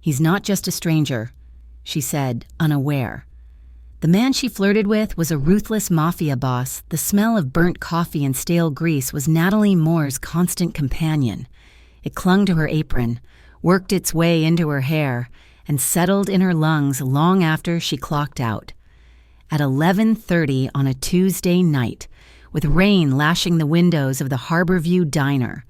"He's not just a stranger," she said, unaware. The man she flirted with was a ruthless mafia boss. The smell of burnt coffee and stale grease was Natalie Moore's constant companion. It clung to her apron, worked its way into her hair, and settled in her lungs long after she clocked out. At 11:30 on a Tuesday night, with rain lashing the windows of the Harborview Diner,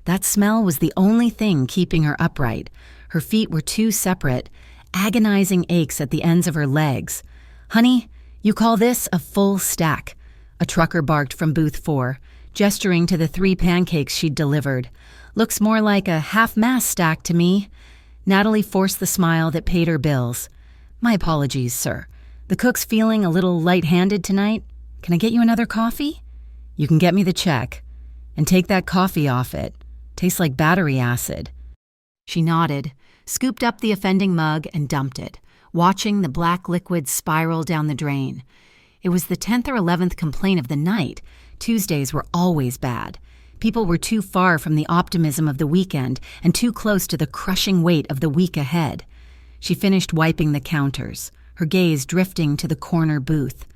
that smell was the only thing keeping her upright. Her feet were two separate, agonizing aches at the ends of her legs. "Honey, you call this a full stack," a trucker barked from booth 4, gesturing to the 3 pancakes she'd delivered. "Looks more like a half-mass stack to me." Natalie forced the smile that paid her bills. "My apologies, sir. The cook's feeling a little light-handed tonight. Can I get you another coffee?" "You can get me the check. And take that coffee off it. Tastes like battery acid." She nodded, scooped up the offending mug, and dumped it, watching the black liquid spiral down the drain. It was the 10th or 11th complaint of the night. Tuesdays were always bad. People were too far from the optimism of the weekend and too close to the crushing weight of the week ahead. She finished wiping the counters, her gaze drifting to the corner booth.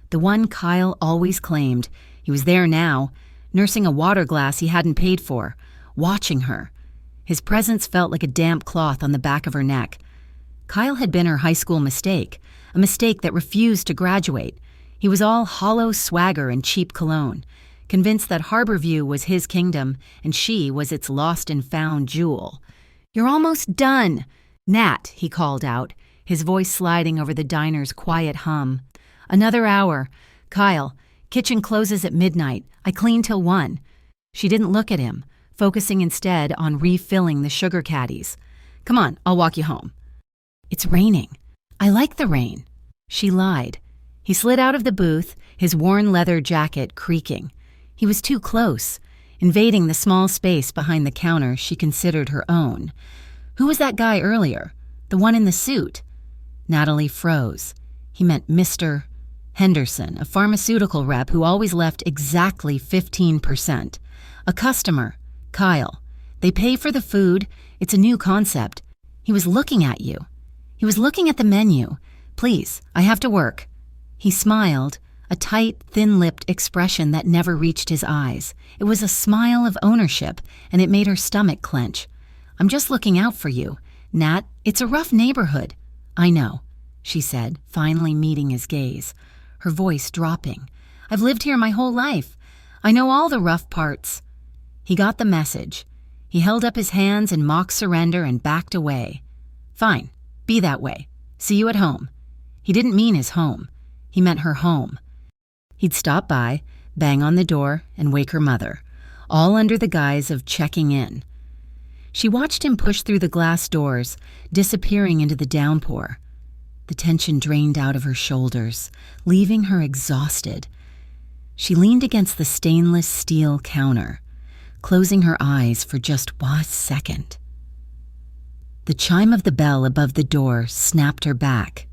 The one Kyle always claimed. He was there now, nursing a water glass he hadn't paid for, watching her. His presence felt like a damp cloth on the back of her neck. Kyle had been her high school mistake, a mistake that refused to graduate. He was all hollow swagger and cheap cologne, convinced that Harborview was his kingdom and she was its lost and found jewel. "You're almost done, Nat," he called out, his voice sliding over the diner's quiet hum. "Another hour. Kyle, kitchen closes at midnight. I clean till 1. She didn't look at him, focusing instead on refilling the sugar caddies. "Come on, I'll walk you home." "It's raining. I like the rain." She lied. He slid out of the booth, his worn leather jacket creaking. He was too close, invading the small space behind the counter she considered her own. Who was that guy earlier? The one in the suit? Natalie froze. He meant Mr. Henderson, a pharmaceutical rep who always left exactly 15%. A customer, Kyle. They pay for the food. It's a new concept. He was looking at you. He was looking at the menu. "Please, I have to work." He smiled, a tight, thin-lipped expression that never reached his eyes. It was a smile of ownership, and it made her stomach clench. "I'm just looking out for you. Nat, it's a rough neighborhood." "I know," she said, finally meeting his gaze, her voice dropping. "I've lived here my whole life. I know all the rough parts." He got the message. He held up his hands in mock surrender and backed away. "Fine, be that way. See you at home." He didn't mean his home. He meant her home. He'd stop by, bang on the door, and wake her mother, all under the guise of checking in. She watched him push through the glass doors, disappearing into the downpour. The tension drained out of her shoulders, leaving her exhausted. She leaned against the stainless steel counter, closing her eyes for just 1 second. The chime of the bell above the door snapped her back.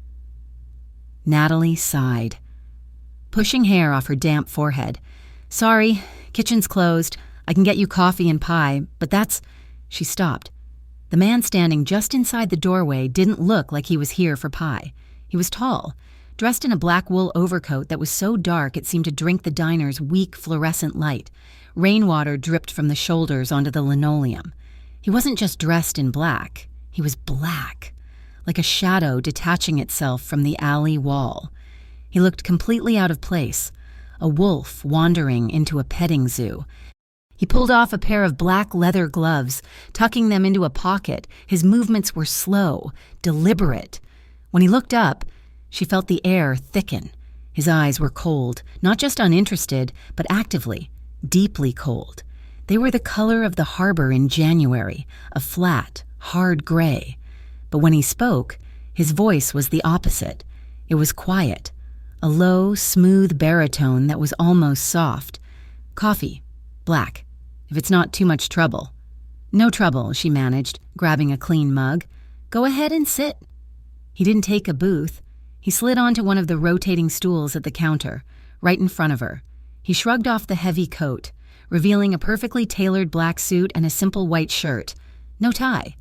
Natalie sighed, pushing hair off her damp forehead. "Sorry, kitchen's closed. I can get you coffee and pie, but that's—" She stopped. The man standing just inside the doorway didn't look like he was here for pie. He was tall, dressed in a black wool overcoat that was so dark it seemed to drink the diner's weak fluorescent light. Rainwater dripped from the shoulders onto the linoleum. He wasn't just dressed in black. He was black, like a shadow detaching itself from the alley wall. He looked completely out of place, a wolf wandering into a petting zoo. He pulled off a pair of black leather gloves, tucking them into a pocket. His movements were slow, deliberate. When he looked up, she felt the air thicken. His eyes were cold, not just uninterested, but actively, deeply cold. They were the color of the harbor in January, a flat, hard gray. But when he spoke, his voice was the opposite. It was quiet, a low, smooth baritone that was almost soft. "Coffee, black, if it's not too much trouble." "No trouble," she managed, grabbing a clean mug. "Go ahead and sit." He didn't take a booth. He slid onto one of the rotating stools at the counter, right in front of her. He shrugged off the heavy coat, revealing a perfectly tailored black suit and a simple white shirt. No tie.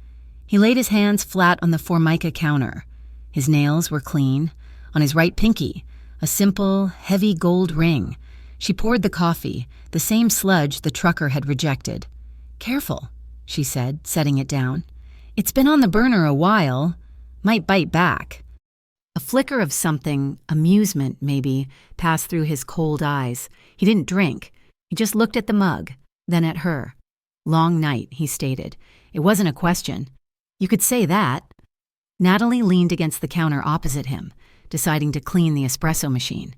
He laid his hands flat on the Formica counter. His nails were clean. On his right pinky, a simple, heavy gold ring. She poured the coffee, the same sludge the trucker had rejected. "Careful," she said, setting it down. "It's been on the burner a while. Might bite back." A flicker of something, amusement maybe, passed through his cold eyes. He didn't drink. He just looked at the mug, then at her. "Long night," he stated. It wasn't a question. You could say that. Natalie leaned against the counter opposite him, deciding to clean the espresso machine.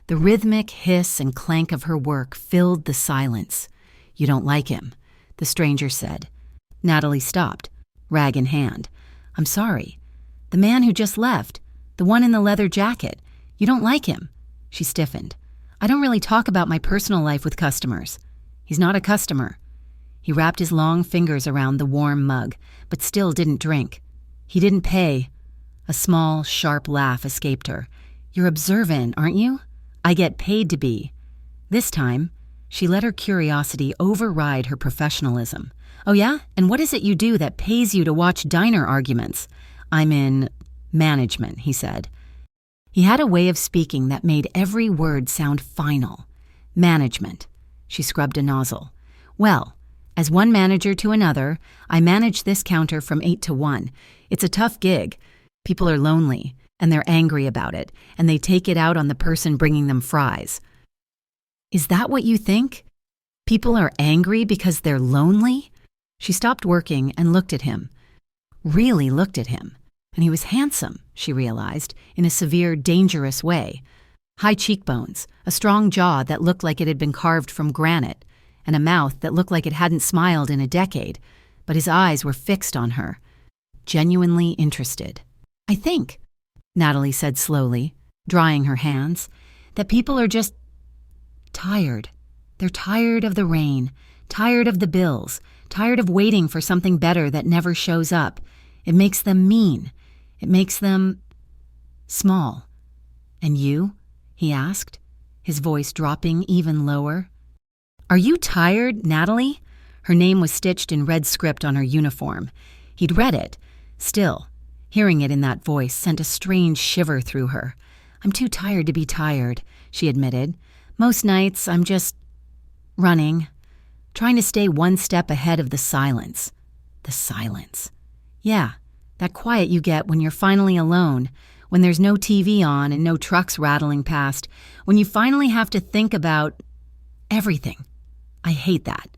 The rhythmic hiss and clank of her work filled the silence. "You don't like him," the stranger said. Natalie stopped, rag in hand. "I'm sorry. The man who just left, the one in the leather jacket. You don't like him." She stiffened. "I don't really talk about my personal life with customers." "He's not a customer." He wrapped his long fingers around the warm mug, but still didn't drink. "He didn't pay." A small, sharp laugh escaped her. "You're observant, aren't you? I get paid to be." This time, she let her curiosity override her professionalism. "Oh yeah? And what is it you do that pays you to watch diner arguments?" "I'm in management," he said. He had a way of speaking that made every word sound final. "Management." She scrubbed a nozzle. "Well, as one manager to another, I manage this counter from 8 to 1. It's a tough gig. People are lonely, and they're angry about it, and they take it out on the person bringing them fries." "Is that what you think? People are angry because they're lonely?" She stopped working and looked at him. Really looked at him. And he was handsome, she realized, in a severe, dangerous way. High cheekbones, a strong jaw that looked like it had been carved from granite, and a mouth that looked like it hadn't smiled in a decade, but his eyes were fixed on her, genuinely interested. "I think," Natalie said slowly, drying her hands, "that people are just tired. They're tired of the rain, tired of the bills, tired of waiting for something better that never shows up. It makes them mean. It makes them small." "And you?" he asked, his voice dropping even lower. "Are you tired, Natalie?" Her name was stitched in red script on her uniform. He'd read it. Still, hearing it in that voice sent a strange shiver through her. "I'm too tired to be tired," she admitted. "Most nights I'm just running, trying to stay one step ahead of the silence." The silence. Yeah, that quiet you get when you're finally alone, when there's no TV on and no trucks rattling past, when you finally have to think about everything. I hate that.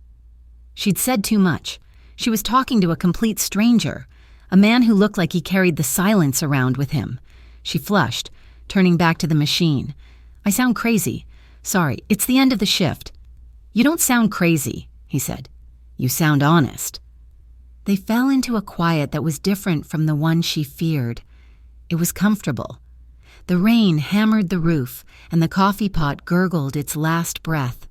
She'd said too much. She was talking to a complete stranger, a man who looked like he carried the silence around with him. She flushed, turning back to the machine. "I sound crazy. Sorry, it's the end of the shift." "You don't sound crazy," he said. "You sound honest." They fell into a quiet that was different from the one she feared. It was comfortable. The rain hammered the roof, and the coffee pot gurgled its last breath.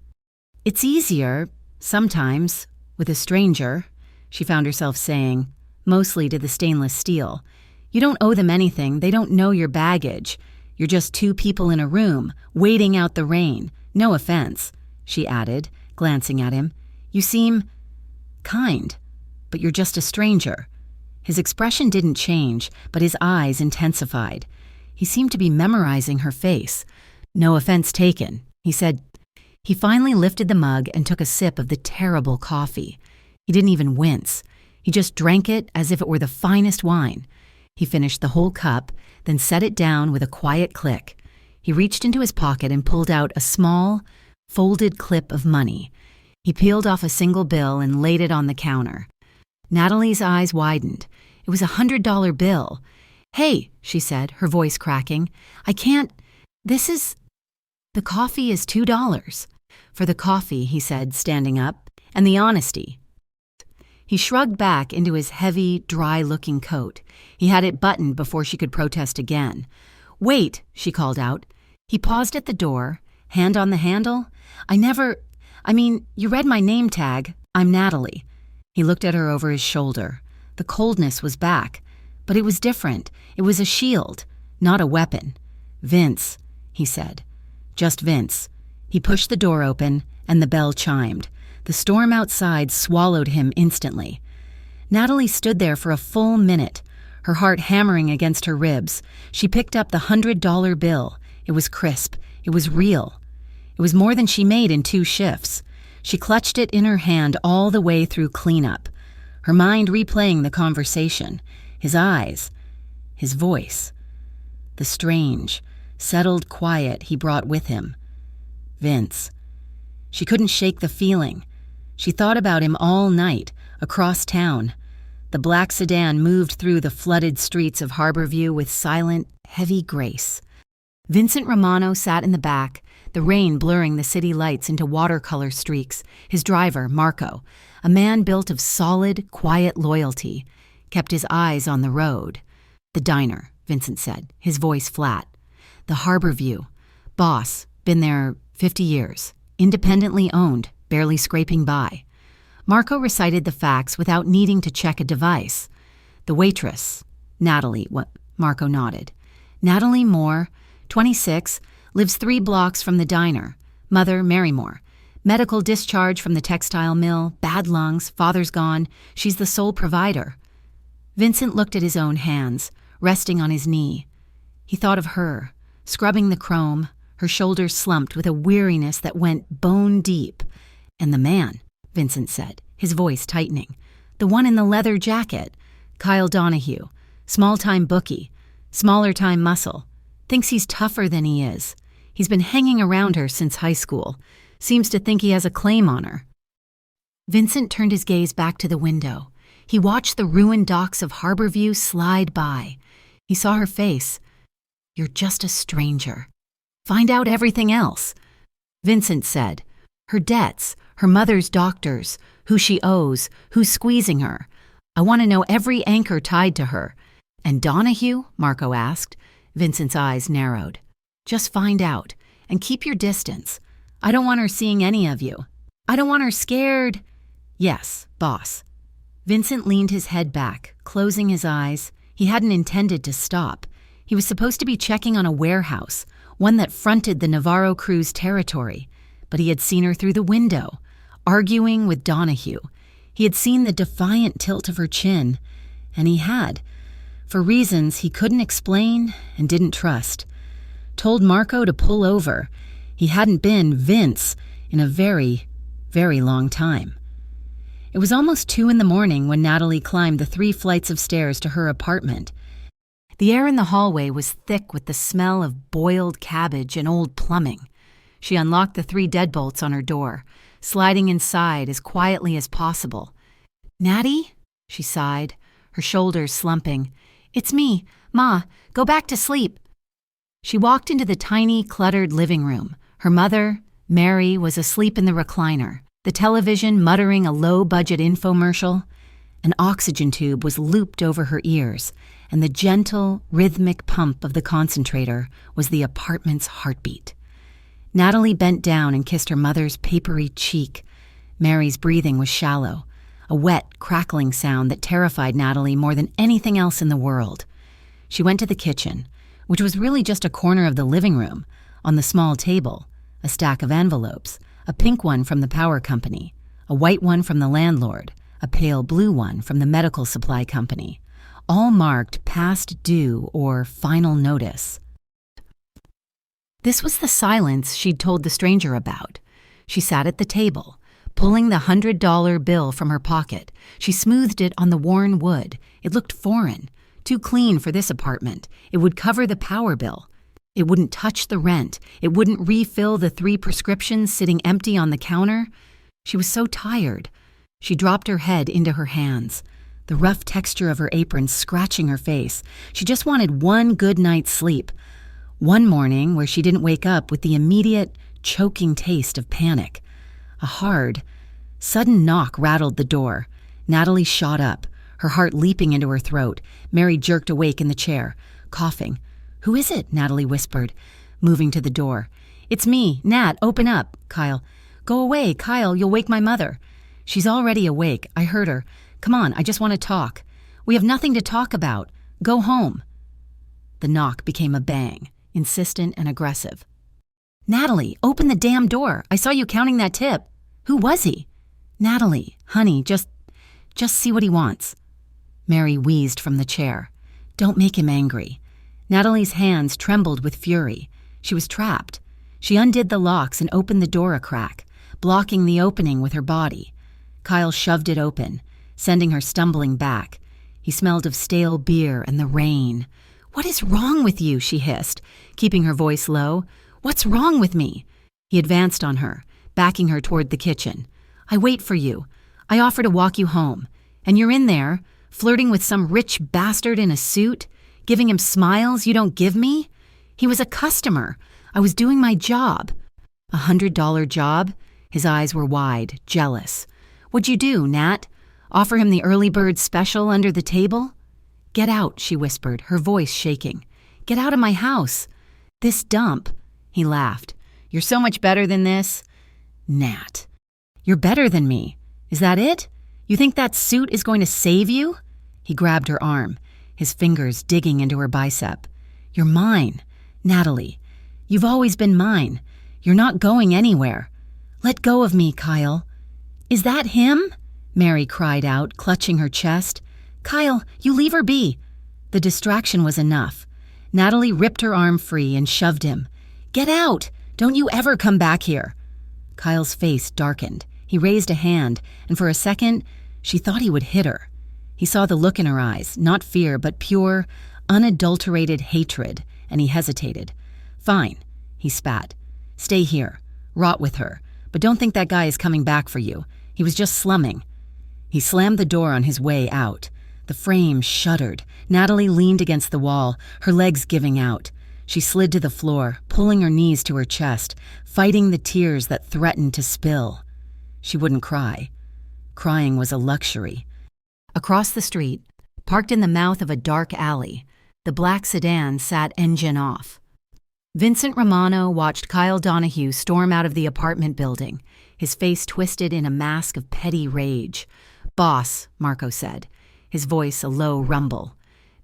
"It's easier, sometimes, with a stranger," she found herself saying, mostly to the stainless steel. "You don't owe them anything. They don't know your baggage. You're just two people in a room, waiting out the rain. No offense," she added, glancing at him. "You seem kind, but you're just a stranger." His expression didn't change, but his eyes intensified. He seemed to be memorizing her face. "No offense taken," he said. He finally lifted the mug and took a sip of the terrible coffee. He didn't even wince. He just drank it as if it were the finest wine. He finished the whole cup, then set it down with a quiet click. He reached into his pocket and pulled out a small, folded clip of money. He peeled off a single bill and laid it on the counter. Natalie's eyes widened. It was $100 bill. "Hey," she said, her voice cracking. "I can't. The coffee is $2. "For the coffee," he said, standing up, "and the honesty." He shrugged back into his heavy, dry-looking coat. He had it buttoned before she could protest again. "Wait," she called out. He paused at the door, hand on the handle. You read my name tag. I'm Natalie." He looked at her over his shoulder. The coldness was back, but it was different. It was a shield, not a weapon. "Vince," he said. "Just Vince." He pushed the door open, and the bell chimed. The storm outside swallowed him instantly. Natalie stood there for a full minute, her heart hammering against her ribs. She picked up the $100 bill. It was crisp. It was real. It was more than she made in 2 shifts. She clutched it in her hand all the way through cleanup, her mind replaying the conversation, his eyes, his voice, the strange, settled quiet he brought with him. Vince. She couldn't shake the feeling. She thought about him all night, across town. The black sedan moved through the flooded streets of Harborview with silent, heavy grace. Vincent Romano sat in the back, the rain blurring the city lights into watercolor streaks. His driver, Marco, a man built of solid, quiet loyalty, kept his eyes on the road. The diner, Vincent said, his voice flat. The Harborview. Boss, been there 50 years. Independently owned, barely scraping by. Marco recited the facts without needing to check a device. The waitress, Natalie, Marco nodded. Natalie Moore, 26, lives 3 blocks from the diner. Mother, Mary Moore. Medical discharge from the textile mill, bad lungs, father's gone. She's the sole provider. Vincent looked at his own hands, resting on his knee. He thought of her, scrubbing the chrome, her shoulders slumped with a weariness that went bone deep. And the man, Vincent said, his voice tightening. The one in the leather jacket. Kyle Donahue. Small-time bookie. Smaller-time muscle. Thinks he's tougher than he is. He's been hanging around her since high school. Seems to think he has a claim on her. Vincent turned his gaze back to the window. He watched the ruined docks of Harborview slide by. He saw her face. You're just a stranger. Find out everything else. Vincent said. Her debts, her mother's doctors, who she owes, who's squeezing her. I want to know every anchor tied to her. And Donahue? Marco asked. Vincent's eyes narrowed. Just find out, and keep your distance. I don't want her seeing any of you. I don't want her scared. Yes, boss. Vincent leaned his head back, closing his eyes. He hadn't intended to stop. He was supposed to be checking on a warehouse, one that fronted the Navarro crew's territory. But he had seen her through the window, arguing with Donahue. He had seen the defiant tilt of her chin, and he had, for reasons he couldn't explain and didn't trust, told Marco to pull over. He hadn't been Vince in a very, very long time. It was almost 2 a.m. when Natalie climbed the 3 flights of stairs to her apartment. The air in the hallway was thick with the smell of boiled cabbage and old plumbing. She unlocked the 3 deadbolts on her door, sliding inside as quietly as possible. Natty? She sighed, her shoulders slumping. It's me, Ma. Go back to sleep. She walked into the tiny, cluttered living room. Her mother, Mary, was asleep in the recliner, the television muttering a low-budget infomercial. An oxygen tube was looped over her ears, and the gentle, rhythmic pump of the concentrator was the apartment's heartbeat. Natalie bent down and kissed her mother's papery cheek. Mary's breathing was shallow, a wet, crackling sound that terrified Natalie more than anything else in the world. She went to the kitchen, which was really just a corner of the living room. On the small table, a stack of envelopes, a pink one from the power company, a white one from the landlord, a pale blue one from the medical supply company, all marked past due or final notice. This was the silence she'd told the stranger about. She sat at the table, pulling the $100 bill from her pocket. She smoothed it on the worn wood. It looked foreign, too clean for this apartment. It would cover the power bill. It wouldn't touch the rent. It wouldn't refill the 3 prescriptions sitting empty on the counter. She was so tired. She dropped her head into her hands, the rough texture of her apron scratching her face. She just wanted one good night's sleep. One morning where she didn't wake up with the immediate, choking taste of panic. A hard, sudden knock rattled the door. Natalie shot up, her heart leaping into her throat. Mary jerked awake in the chair, coughing. Who is it? Natalie whispered, moving to the door. It's me, Nat, open up. Kyle. Go away, Kyle, you'll wake my mother. She's already awake, I heard her. Come on, I just want to talk. We have nothing to talk about. Go home. The knock became a bang, insistent and aggressive. Natalie, open the damn door. I saw you counting that tip. Who was he? Natalie, honey, just see what he wants. Mary wheezed from the chair. Don't make him angry. Natalie's hands trembled with fury. She was trapped. She undid the locks and opened the door a crack, blocking the opening with her body. Kyle shoved it open, sending her stumbling back. He smelled of stale beer and the rain. "What is wrong with you?" she hissed, keeping her voice low. "What's wrong with me?" He advanced on her, backing her toward the kitchen. "I wait for you. I offer to walk you home. And you're in there, flirting with some rich bastard in a suit, giving him smiles you don't give me? He was a customer. I was doing my job." $100 job? His eyes were wide, jealous. "What'd you do, Nat? Offer him the early bird special under the table?" "Get out," she whispered, her voice shaking. "Get out of my house." "This dump." He laughed. "You're so much better than this." "Nat, you're better than me. Is that it? You think that suit is going to save you?" He grabbed her arm, his fingers digging into her bicep. "You're mine, Natalie. You've always been mine. You're not going anywhere. Let go of me, Kyle." "Is that him?" Mary cried out, clutching her chest. "Kyle, you leave her be." The distraction was enough. Natalie ripped her arm free and shoved him. "Get out! Don't you ever come back here." Kyle's face darkened. He raised a hand, and for a second, she thought he would hit her. He saw the look in her eyes, not fear, but pure, unadulterated hatred, and he hesitated. "Fine," he spat. "Stay here. Rot with her. But don't think that guy is coming back for you. He was just slumming." He slammed the door on his way out. The frame shuddered. Natalie leaned against the wall, her legs giving out. She slid to the floor, pulling her knees to her chest, fighting the tears that threatened to spill. She wouldn't cry. Crying was a luxury. Across the street, parked in the mouth of a dark alley, the black sedan sat engine off. Vincent Romano watched Kyle Donahue storm out of the apartment building, his face twisted in a mask of petty rage. "Boss," Marco said, his voice a low rumble.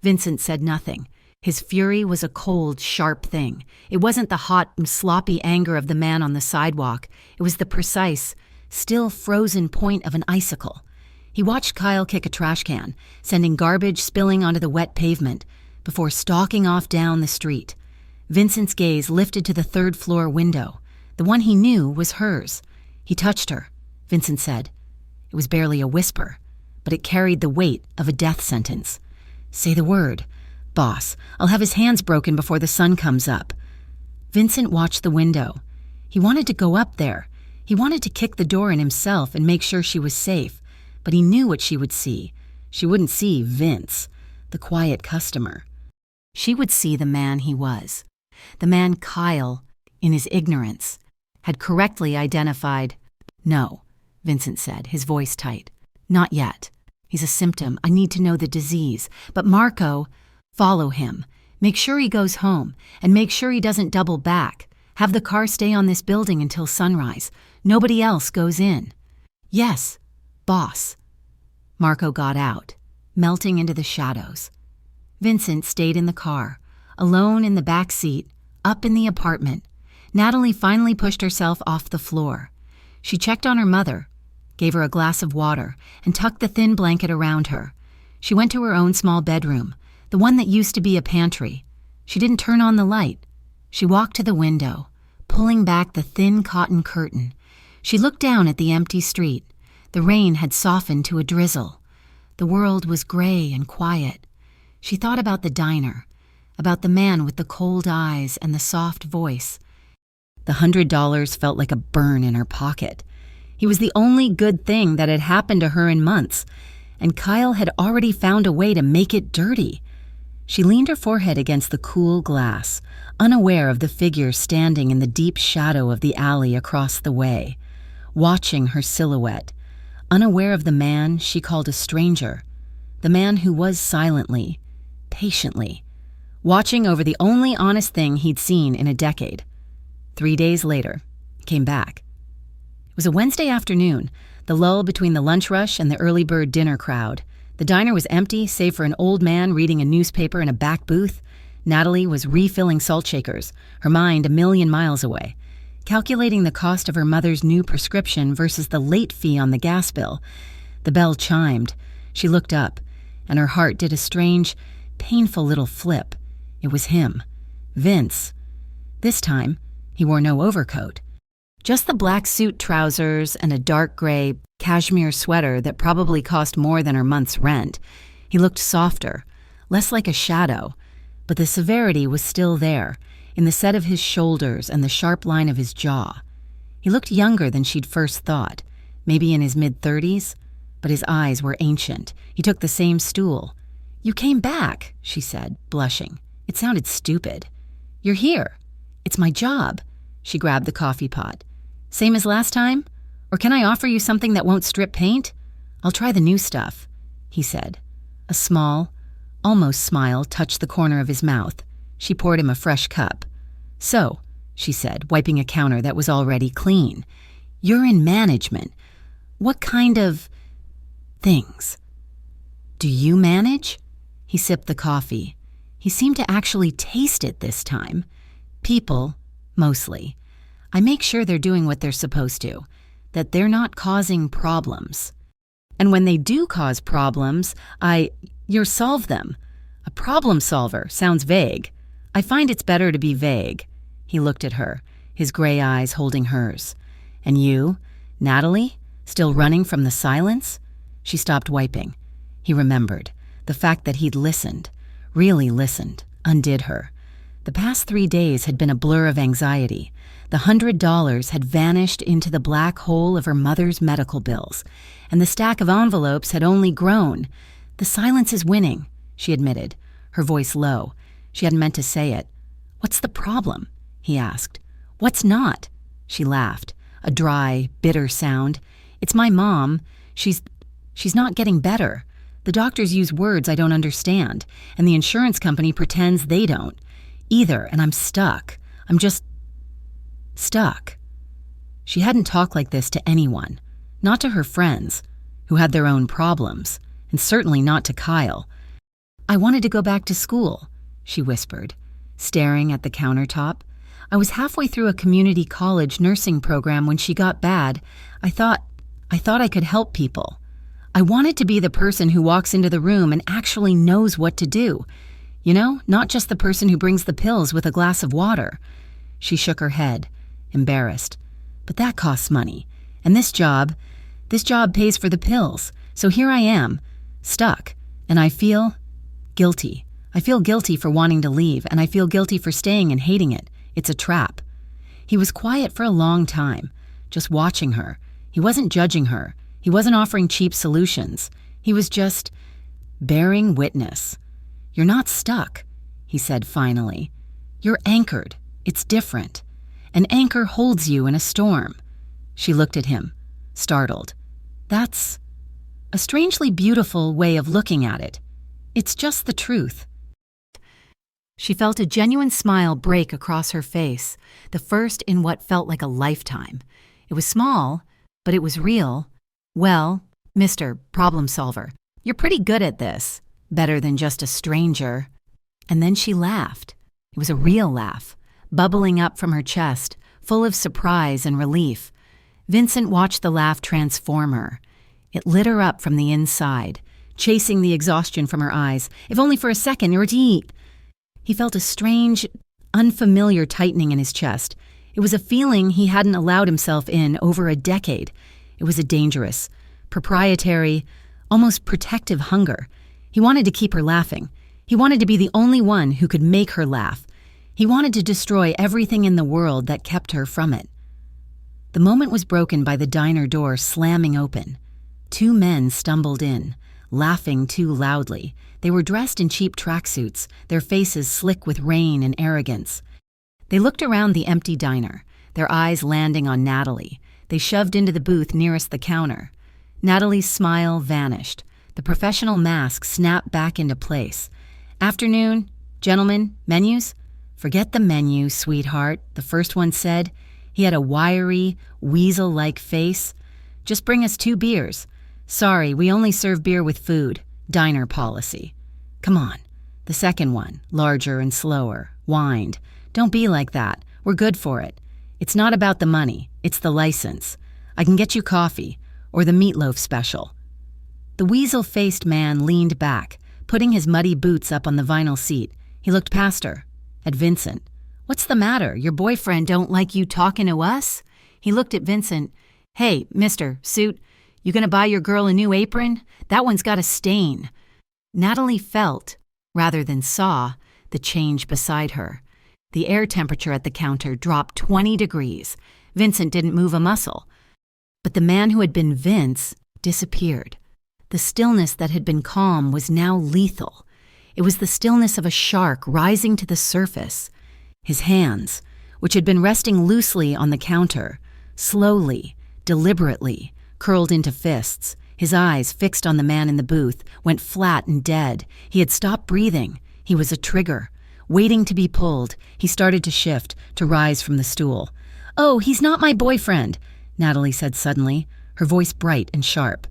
Vincent said nothing. His fury was a cold, sharp thing. It wasn't the hot, sloppy anger of the man on the sidewalk. It was the precise, still frozen point of an icicle. He watched Kyle kick a trash can, sending garbage spilling onto the wet pavement, before stalking off down the street. Vincent's gaze lifted to the third-floor window. The one he knew was hers. He touched her, Vincent said. It was barely a whisper, but it carried the weight of a death sentence. "Say the word. Boss, I'll have his hands broken before the sun comes up." Vincent watched the window. He wanted to go up there. He wanted to kick the door in himself and make sure she was safe, but he knew what she would see. She wouldn't see Vince, the quiet customer. She would see the man he was, the man Kyle, in his ignorance, had correctly identified. "No," Vincent said, his voice tight. "Not yet. He's a symptom. I need to know the disease. But Marco, follow him. Make sure he goes home, and make sure he doesn't double back. Have the car stay on this building until sunrise. Nobody else goes in." "Yes, boss." Marco got out, melting into the shadows. Vincent stayed in the car, alone in the back seat, up in the apartment. Natalie finally pushed herself off the floor. She checked on her mother, gave her a glass of water, and tucked the thin blanket around her. She went to her own small bedroom, the one that used to be a pantry. She didn't turn on the light. She walked to the window, pulling back the thin cotton curtain. She looked down at the empty street. The rain had softened to a drizzle. The world was gray and quiet. She thought about the diner, about the man with the cold eyes and the soft voice. The $100 felt like a burn in her pocket. He was the only good thing that had happened to her in months, and Kyle had already found a way to make it dirty. She leaned her forehead against the cool glass, unaware of the figure standing in the deep shadow of the alley across the way, watching her silhouette, unaware of the man she called a stranger, the man who was silently, patiently, watching over the only honest thing he'd seen in a decade. 3 days later, he came back. It was a Wednesday afternoon, the lull between the lunch rush and the early bird dinner crowd. The diner was empty, save for an old man reading a newspaper in a back booth. Natalie was refilling salt shakers, her mind a million miles away, calculating the cost of her mother's new prescription versus the late fee on the gas bill. The bell chimed. She looked up. and her heart did a strange, painful little flip. It was him, Vince. This time, he wore no overcoat. Just the black suit trousers and a dark gray cashmere sweater that probably cost more than her month's rent. He looked softer, less like a shadow, but the severity was still there, in the set of his shoulders and the sharp line of his jaw. He looked younger than she'd first thought, maybe in his mid-30s, but his eyes were ancient. He took the same stool. "You came back," she said, blushing. It sounded stupid. "You're here. It's my job." She grabbed the coffee pot. "Same as last time? Or can I offer you something that won't strip paint? I'll try the new stuff," he said. A small, almost smile touched the corner of his mouth. She poured him a fresh cup. "So," she said, wiping a counter that was already clean, "you're in management. What kind of things? Do you manage?" He sipped the coffee. He seemed to actually taste it this time. "People, mostly. I make sure they're doing what they're supposed to, that they're not causing problems. And when they do cause problems, you solve them. A problem solver sounds vague. I find it's better to be vague." He looked at her, his gray eyes holding hers. "And you, Natalie, still running from the silence?" She stopped wiping. He remembered. The fact that he'd listened, really listened, undid her. The past 3 days had been a blur of anxiety. The $100 had vanished into the black hole of her mother's medical bills, and the stack of envelopes had only grown. "The silence is winning," she admitted, her voice low. She hadn't meant to say it. "What's the problem?" he asked. "What's not?" She laughed, a dry, bitter sound. "It's my mom. She's not getting better. The doctors use words I don't understand, and the insurance company pretends they don't either, and I'm stuck. I'm just stuck." She hadn't talked like this to anyone, not to her friends, who had their own problems, and certainly not to Kyle. "I wanted to go back to school," she whispered, staring at the countertop. "I was halfway through a community college nursing program when she got bad. I thought I could help people. I wanted to be the person who walks into the room and actually knows what to do. You know, not just the person who brings the pills with a glass of water." She shook her head, embarrassed. "But that costs money. And this job pays for the pills. So here I am, stuck, and I feel guilty. I feel guilty for wanting to leave, and I feel guilty for staying and hating it. It's a trap." He was quiet for a long time, just watching her. He wasn't judging her. He wasn't offering cheap solutions. He was just bearing witness. "You're not stuck," he said finally. "You're anchored. It's different. An anchor holds you in a storm." She looked at him, startled. "That's a strangely beautiful way of looking at it. It's just the truth." She felt a genuine smile break across her face, the first in what felt like a lifetime. It was small, but it was real. "Well, Mr. Problem Solver, you're pretty good at this. Better than just a stranger." And then she laughed. It was a real laugh, bubbling up from her chest, full of surprise and relief. Vincent watched the laugh transform her. It lit her up from the inside, chasing the exhaustion from her eyes, if only for a second or to eat. He felt a strange, unfamiliar tightening in his chest. It was a feeling he hadn't allowed himself in over a decade. It was a dangerous, proprietary, almost protective hunger. He wanted to keep her laughing. He wanted to be the only one who could make her laugh. He wanted to destroy everything in the world that kept her from it. The moment was broken by the diner door slamming open. 2 men stumbled in, laughing too loudly. They were dressed in cheap tracksuits, their faces slick with rain and arrogance. They looked around the empty diner, their eyes landing on Natalie. They shoved into the booth nearest the counter. Natalie's smile vanished. The professional mask snapped back into place. "Afternoon, gentlemen, menus?" "Forget the menu, sweetheart," the first one said. He had a wiry, weasel-like face. "Just bring us 2 beers. Sorry, we only serve beer with food. Diner policy." "Come on." The second one, larger and slower, whined. "Don't be like that. We're good for it. It's not about the money. It's the license. I can get you coffee, or the meatloaf special." The weasel-faced man leaned back, putting his muddy boots up on the vinyl seat. He looked past her, at Vincent. "What's the matter? Your boyfriend don't like you talking to us?" He looked at Vincent. "Hey, mister, suit, you gonna buy your girl a new apron? That one's got a stain." Natalie felt, rather than saw, the change beside her. The air temperature at the counter dropped 20 degrees. Vincent didn't move a muscle. But the man who had been Vince disappeared. The stillness that had been calm was now lethal. It was the stillness of a shark rising to the surface. His hands, which had been resting loosely on the counter, slowly, deliberately, curled into fists. His eyes, fixed on the man in the booth, went flat and dead. He had stopped breathing. He was a trigger. Waiting to be pulled, he started to shift, to rise from the stool. "Oh, he's not my boyfriend," Natalie said suddenly, her voice bright and sharp.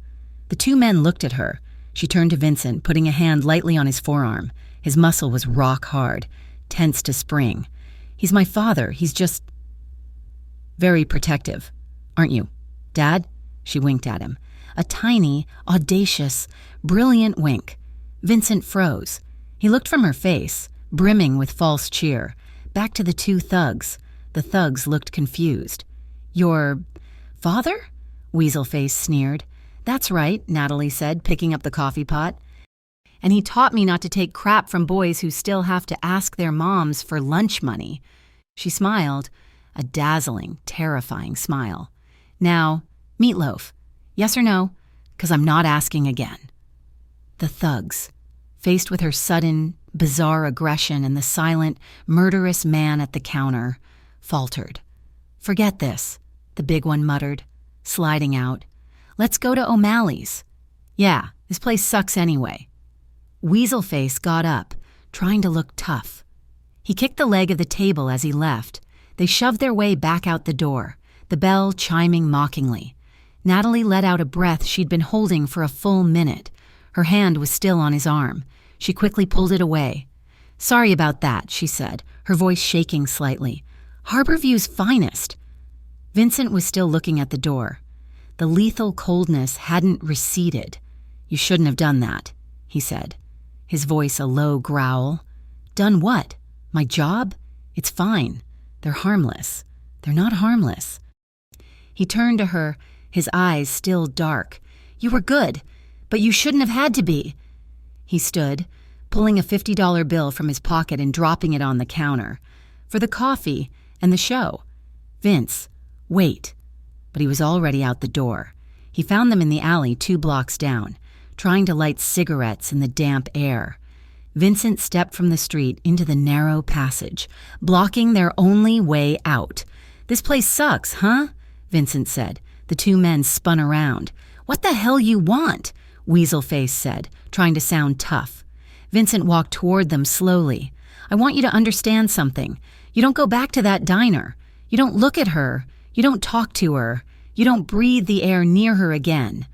The two men looked at her. She turned to Vincent, putting a hand lightly on his forearm. His muscle was rock hard, tense to spring. "He's my father. He's just very protective. Aren't you, Dad?" She winked at him. A tiny, audacious, brilliant wink. Vincent froze. He looked from her face, brimming with false cheer, back to the two thugs. The thugs looked confused. "Your father?" Weaselface sneered. "That's right," Natalie said, picking up the coffee pot. "And he taught me not to take crap from boys who still have to ask their moms for lunch money." She smiled, a dazzling, terrifying smile. "Now, meatloaf. Yes or no? 'Cause I'm not asking again." The thugs, faced with her sudden, bizarre aggression and the silent, murderous man at the counter, faltered. "Forget this," the big one muttered, sliding out. "Let's go to O'Malley's." "Yeah, this place sucks anyway." Weaselface got up, trying to look tough. He kicked the leg of the table as he left. They shoved their way back out the door, the bell chiming mockingly. Natalie let out a breath she'd been holding for a full minute. Her hand was still on his arm. She quickly pulled it away. "Sorry about that," she said, her voice shaking slightly. "Harborview's finest." Vincent was still looking at the door. The lethal coldness hadn't receded. "You shouldn't have done that," he said, his voice a low growl. "Done what? My job? It's fine. They're harmless. They're not harmless." He turned to her, his eyes still dark. "You were good, but you shouldn't have had to be." He stood, pulling a $50 bill from his pocket and dropping it on the counter. "For the coffee and the show." "Vince, wait." But he was already out the door. He found them in the alley 2 blocks down, trying to light cigarettes in the damp air. Vincent stepped from the street into the narrow passage, blocking their only way out. "This place sucks, huh?" Vincent said. The two men spun around. "What the hell you want?" Weaselface said, trying to sound tough. Vincent walked toward them slowly. "I want you to understand something. You don't go back to that diner. You don't look at her. You don't talk to her. You don't breathe the air near her again."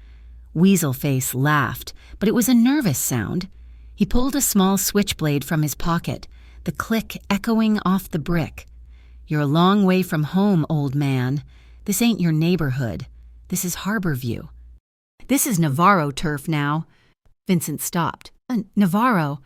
Weaselface laughed, but it was a nervous sound. He pulled a small switchblade from his pocket, the click echoing off the brick. "You're a long way from home, old man. This ain't your neighborhood. This is Harborview. This is Navarro turf now." Vincent stopped. Navarro?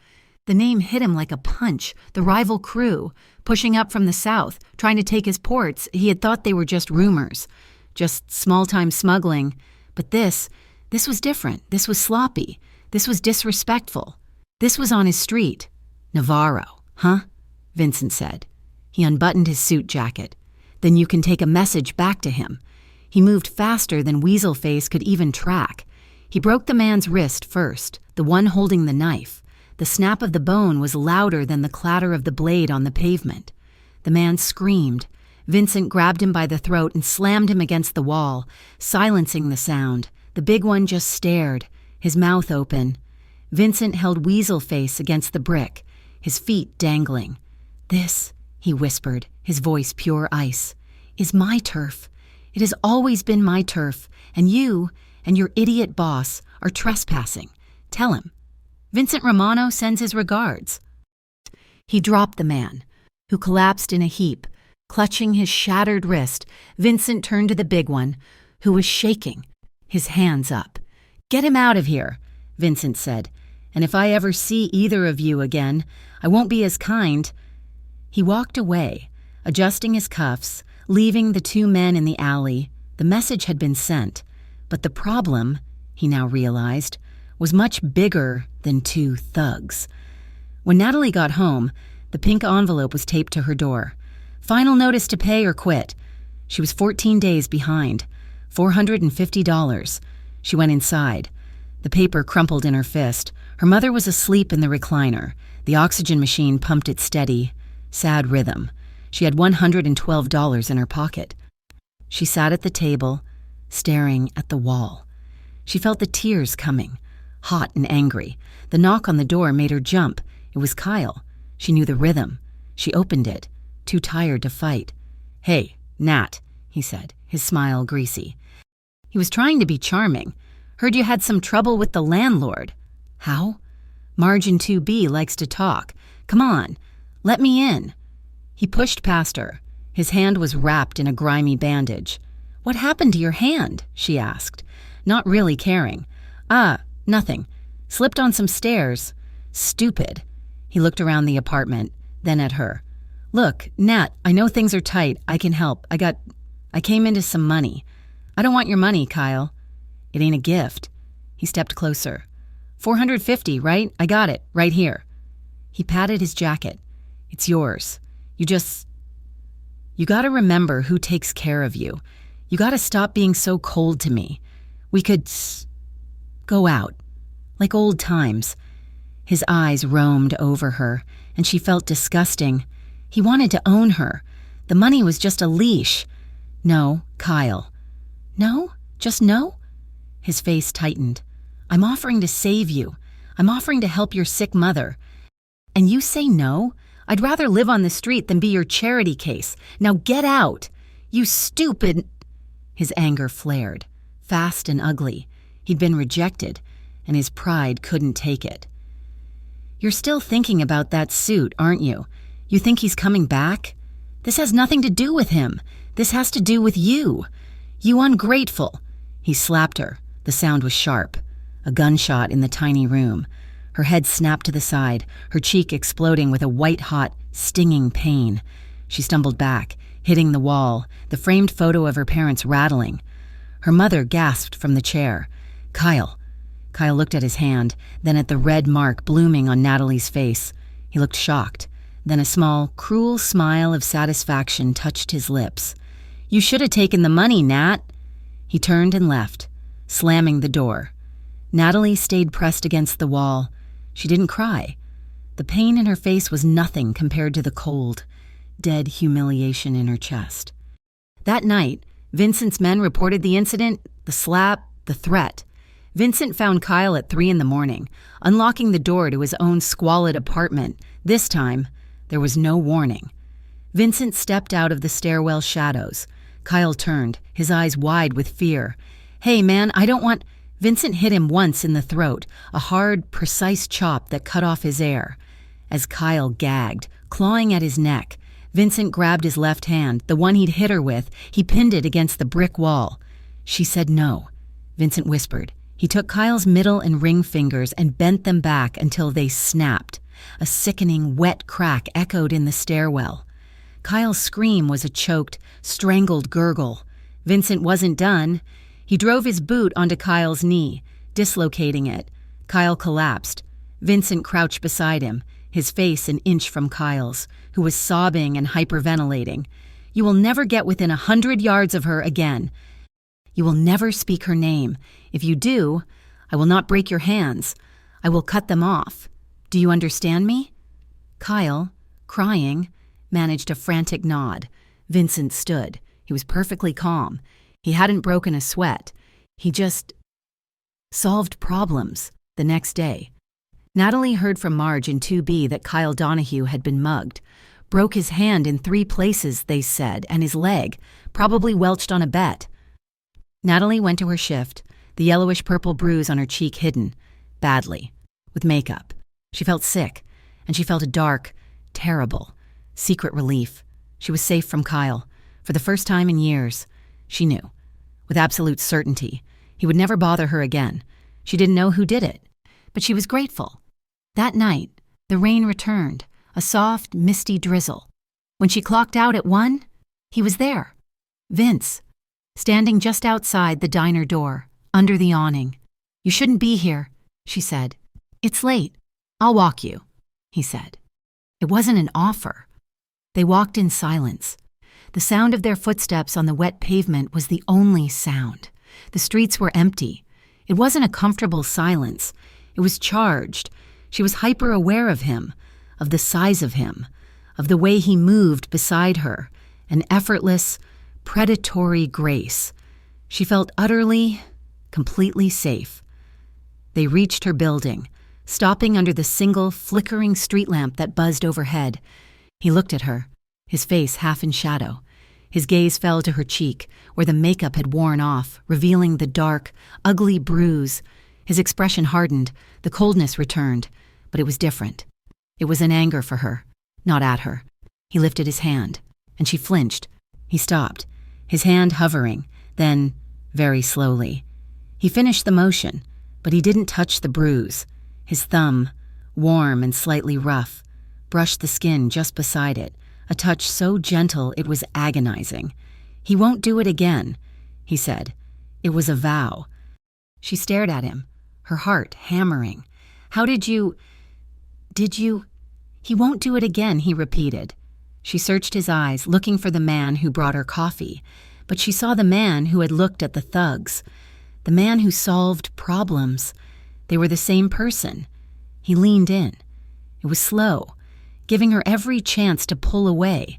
The name hit him like a punch. The rival crew, pushing up from the south, trying to take his ports. He had thought they were just rumors, just small-time smuggling. But this was different. This was sloppy. This was disrespectful. This was on his street. "Navarro, huh?" Vincent said. He unbuttoned his suit jacket. "Then you can take a message back to him." He moved faster than Weaselface could even track. He broke the man's wrist first, the one holding the knife. The snap of the bone was louder than the clatter of the blade on the pavement. The man screamed. Vincent grabbed him by the throat and slammed him against the wall, silencing the sound. The big one just stared, his mouth open. Vincent held Weaselface against the brick, his feet dangling. "This," he whispered, his voice pure ice, "is my turf. It has always been my turf, and you and your idiot boss are trespassing. Tell him. Vincent Romano sends his regards." He dropped the man, who collapsed in a heap. Clutching his shattered wrist, Vincent turned to the big one, who was shaking, his hands up. "Get him out of here," Vincent said. "And if I ever see either of you again, I won't be as kind." He walked away, adjusting his cuffs, leaving the two men in the alley. The message had been sent, but the problem, he now realized, was much bigger than two thugs. When Natalie got home, the pink envelope was taped to her door. Final notice to pay or quit. She was 14 days behind. $450. She went inside. The paper crumpled in her fist. Her mother was asleep in the recliner. The oxygen machine pumped its steady, sad rhythm. She had $112 in her pocket. She sat at the table, staring at the wall. She felt the tears coming, hot and angry. The knock on the door made her jump. It was Kyle. She knew the rhythm. She opened it, too tired to fight. "Hey, Nat," he said, his smile greasy. He was trying to be charming. "Heard you had some trouble with the landlord." "How?" "Margin 2B likes to talk. Come on, let me in." He pushed past her. His hand was wrapped in a grimy bandage. "What happened to your hand?" she asked, not really caring. Nothing. Slipped on some stairs." "Stupid." He looked around the apartment, then at her. "Look, Nat, I know things are tight. I can help. I came into some money." "I don't want your money, Kyle." "It ain't a gift." He stepped closer. $450, right? I got it, right here." He patted his jacket. "It's yours. You gotta remember who takes care of you. You gotta stop being so cold to me. We could go out, like old times." His eyes roamed over her, and she felt disgusting. He wanted to own her. The money was just a leash. "No, Kyle." "No? Just no?" His face tightened. "I'm offering to save you. I'm offering to help your sick mother. And you say no? I'd rather live on the street than be your charity case. Now get out. You stupid—" His anger flared, fast and ugly. He'd been rejected, and his pride couldn't take it. "You're still thinking about that suit, aren't you? You think he's coming back? This has nothing to do with him. This has to do with you. You ungrateful." He slapped her. The sound was sharp. A gunshot in the tiny room. Her head snapped to the side, her cheek exploding with a white-hot, stinging pain. She stumbled back, hitting the wall, the framed photo of her parents rattling. Her mother gasped from the chair. "Kyle." Kyle looked at his hand, then at the red mark blooming on Natalie's face. He looked shocked. Then a small, cruel smile of satisfaction touched his lips. "You should have taken the money, Nat." He turned and left, slamming the door. Natalie stayed pressed against the wall. She didn't cry. The pain in her face was nothing compared to the cold, dead humiliation in her chest. That night, Vincent's men reported the incident, the slap, the threat. Vincent found Kyle at 3 a.m, unlocking the door to his own squalid apartment. This time, there was no warning. Vincent stepped out of the stairwell shadows. Kyle turned, his eyes wide with fear. "Hey, man, I don't want—" Vincent hit him once in the throat, a hard, precise chop that cut off his air. As Kyle gagged, clawing at his neck, Vincent grabbed his left hand, the one he'd hit her with. He pinned it against the brick wall. She said no. Vincent whispered. He took Kyle's middle and ring fingers and bent them back until they snapped. A sickening, wet crack echoed in the stairwell. Kyle's scream was a choked, strangled gurgle. Vincent wasn't done. He drove his boot onto Kyle's knee, dislocating it. Kyle collapsed. Vincent crouched beside him, his face an inch from Kyle's, who was sobbing and hyperventilating. "You will never get within 100 yards of her again. You will never speak her name. If you do, I will not break your hands. I will cut them off. Do you understand me?" Kyle, crying, managed a frantic nod. Vincent stood. He was perfectly calm. He hadn't broken a sweat. He just solved problems. The next day, Natalie heard from Marge in 2B that Kyle Donahue had been mugged. Broke his hand in 3 places, they said, and his leg. Probably welched on a bet. Natalie went to her shift, the yellowish-purple bruise on her cheek hidden, badly, with makeup. She felt sick, and she felt a dark, terrible, secret relief. She was safe from Kyle. For the first time in years, she knew, with absolute certainty, he would never bother her again. She didn't know who did it, but she was grateful. That night, the rain returned, a soft, misty drizzle. When she clocked out at 1, he was there. Vince, standing just outside the diner door, under the awning. "You shouldn't be here," she said. "It's late. I'll walk you," he said. It wasn't an offer. They walked in silence. The sound of their footsteps on the wet pavement was the only sound. The streets were empty. It wasn't a comfortable silence. It was charged. She was hyper-aware of him, of the size of him, of the way he moved beside her, an effortless, predatory grace. She felt utterly, completely safe. They reached her building, stopping under the single, flickering street lamp that buzzed overhead. He looked at her, his face half in shadow. His gaze fell to her cheek, where the makeup had worn off, revealing the dark, ugly bruise. His expression hardened, the coldness returned, but it was different. It was an anger for her, not at her. He lifted his hand, and she flinched. He stopped, his hand hovering, then, very slowly. He finished the motion, but he didn't touch the bruise. His thumb, warm and slightly rough, brushed the skin just beside it, a touch so gentle it was agonizing. "He won't do it again," he said. It was a vow. She stared at him, her heart hammering. "How did you... He won't do it again," he repeated. She searched his eyes, looking for the man who brought her coffee, but she saw the man who had looked at the thugs, the man who solved problems. They were the same person. He leaned in. It was slow, giving her every chance to pull away.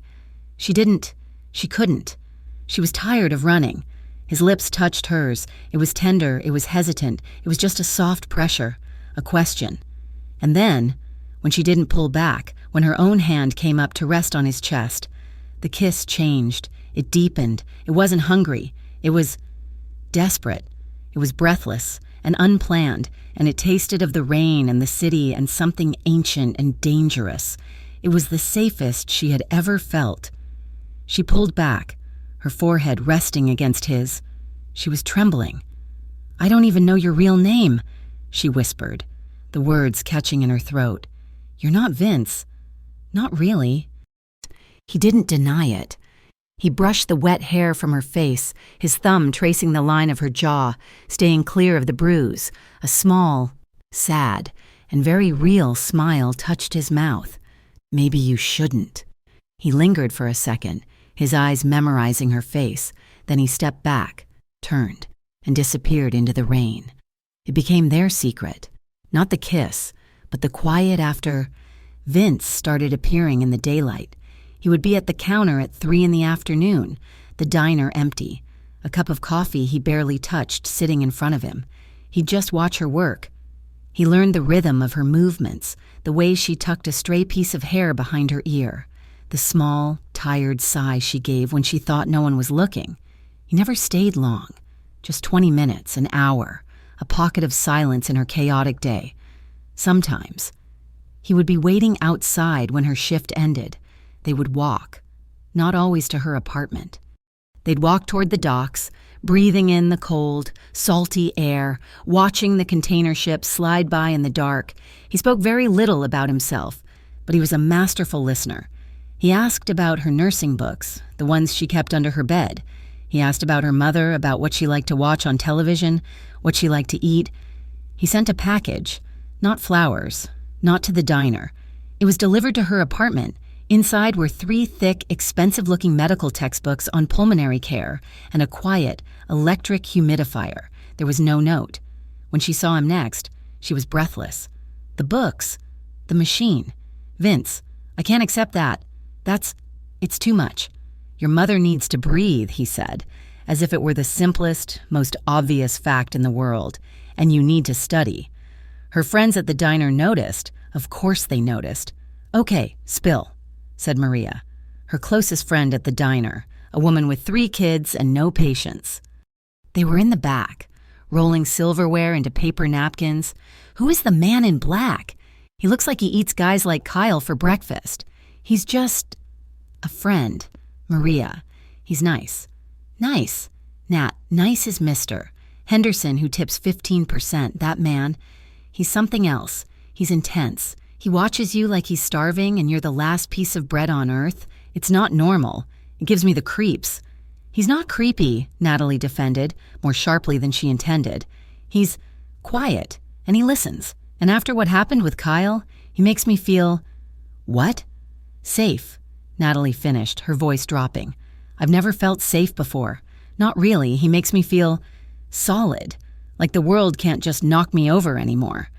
She couldn't. She was tired of running. His lips touched hers. It was tender, it was hesitant, it was just a soft pressure, a question. And then, when she didn't pull back, when her own hand came up to rest on his chest, the kiss changed. It deepened. It wasn't hungry. It was desperate. It was breathless and unplanned, and it tasted of the rain and the city and something ancient and dangerous. It was the safest she had ever felt. She pulled back, her forehead resting against his. She was trembling. "I don't even know your real name," she whispered, the words catching in her throat. "You're not Vince." "Not really." He didn't deny it. He brushed the wet hair from her face, his thumb tracing the line of her jaw, staying clear of the bruise. A small, sad, and very real smile touched his mouth. "Maybe you shouldn't." He lingered for a second, his eyes memorizing her face. Then he stepped back, turned, and disappeared into the rain. It became their secret. Not the kiss, but the quiet after. Vince started appearing in the daylight. He would be at the counter at 3 in the afternoon, the diner empty, a cup of coffee he barely touched sitting in front of him. He'd just watch her work. He learned the rhythm of her movements, the way she tucked a stray piece of hair behind her ear, the small, tired sigh she gave when she thought no one was looking. He never stayed long, just 20 minutes, an hour, a pocket of silence in her chaotic day. Sometimes he would be waiting outside when her shift ended. They would walk, not always to her apartment. They'd walk toward the docks, breathing in the cold, salty air, watching the container ships slide by in the dark. He spoke very little about himself, but he was a masterful listener. He asked about her nursing books, the ones she kept under her bed. He asked about her mother, about what she liked to watch on television, what she liked to eat. He sent a package, not flowers, not to the diner. It was delivered to her apartment. Inside were 3 thick, expensive-looking medical textbooks on pulmonary care and a quiet, electric humidifier. There was no note. When she saw him next, she was breathless. "The books. The machine. Vince, I can't accept that. It's too much. Your mother needs to breathe," he said, as if it were the simplest, most obvious fact in the world, "and you need to study." Her friends at the diner noticed. Of course they noticed. "Okay, spill," said Maria, her closest friend at the diner, a woman with 3 kids and no patience. They were in the back, rolling silverware into paper napkins. "Who is the man in black? He looks like he eats guys like Kyle for breakfast. He's just a friend. Maria. He's nice." "Nice. Nat, nice is Mr. Henderson, who tips 15%, that man, he's something else. He's intense. He watches you like he's starving and you're the last piece of bread on earth. It's not normal. It gives me the creeps. He's not creepy, Natalie defended, more sharply than she intended. He's quiet, and he listens. And after what happened with Kyle, he makes me feel... What? Safe, Natalie finished, her voice dropping. I've never felt safe before. Not really. He makes me feel solid, like the world can't just knock me over anymore.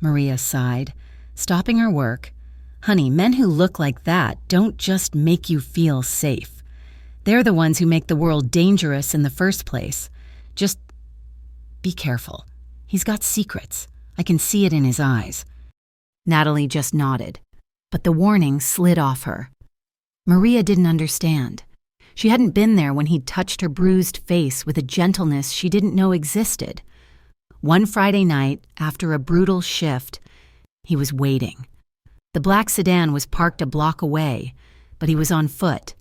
Maria sighed, stopping her work. Honey, men who look like that don't just make you feel safe. They're the ones who make the world dangerous in the first place. Just be careful. He's got secrets. I can see it in his eyes. Natalie just nodded, but the warning slid off her. Maria didn't understand. She hadn't been there when he'd touched her bruised face with a gentleness she didn't know existed. One Friday night, after a brutal shift, he was waiting. The black sedan was parked a block away, but he was on foot,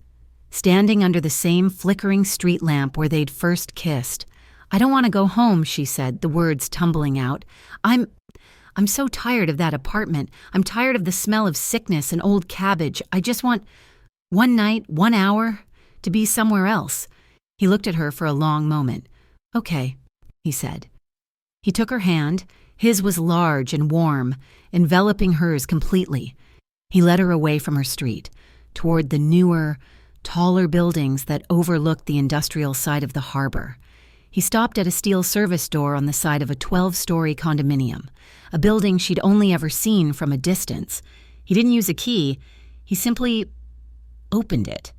standing under the same flickering street lamp where they'd first kissed. I don't want to go home, she said, the words tumbling out. I'm so tired of that apartment. I'm tired of the smell of sickness and old cabbage. I just want one night, 1 hour, to be somewhere else. He looked at her for a long moment. Okay, he said. He took her hand. His was large and warm, enveloping hers completely. He led her away from her street, toward the newer, taller buildings that overlooked the industrial side of the harbor. He stopped at a steel service door on the side of a 12-story condominium, a building she'd only ever seen from a distance. He didn't use a key. He simply opened it.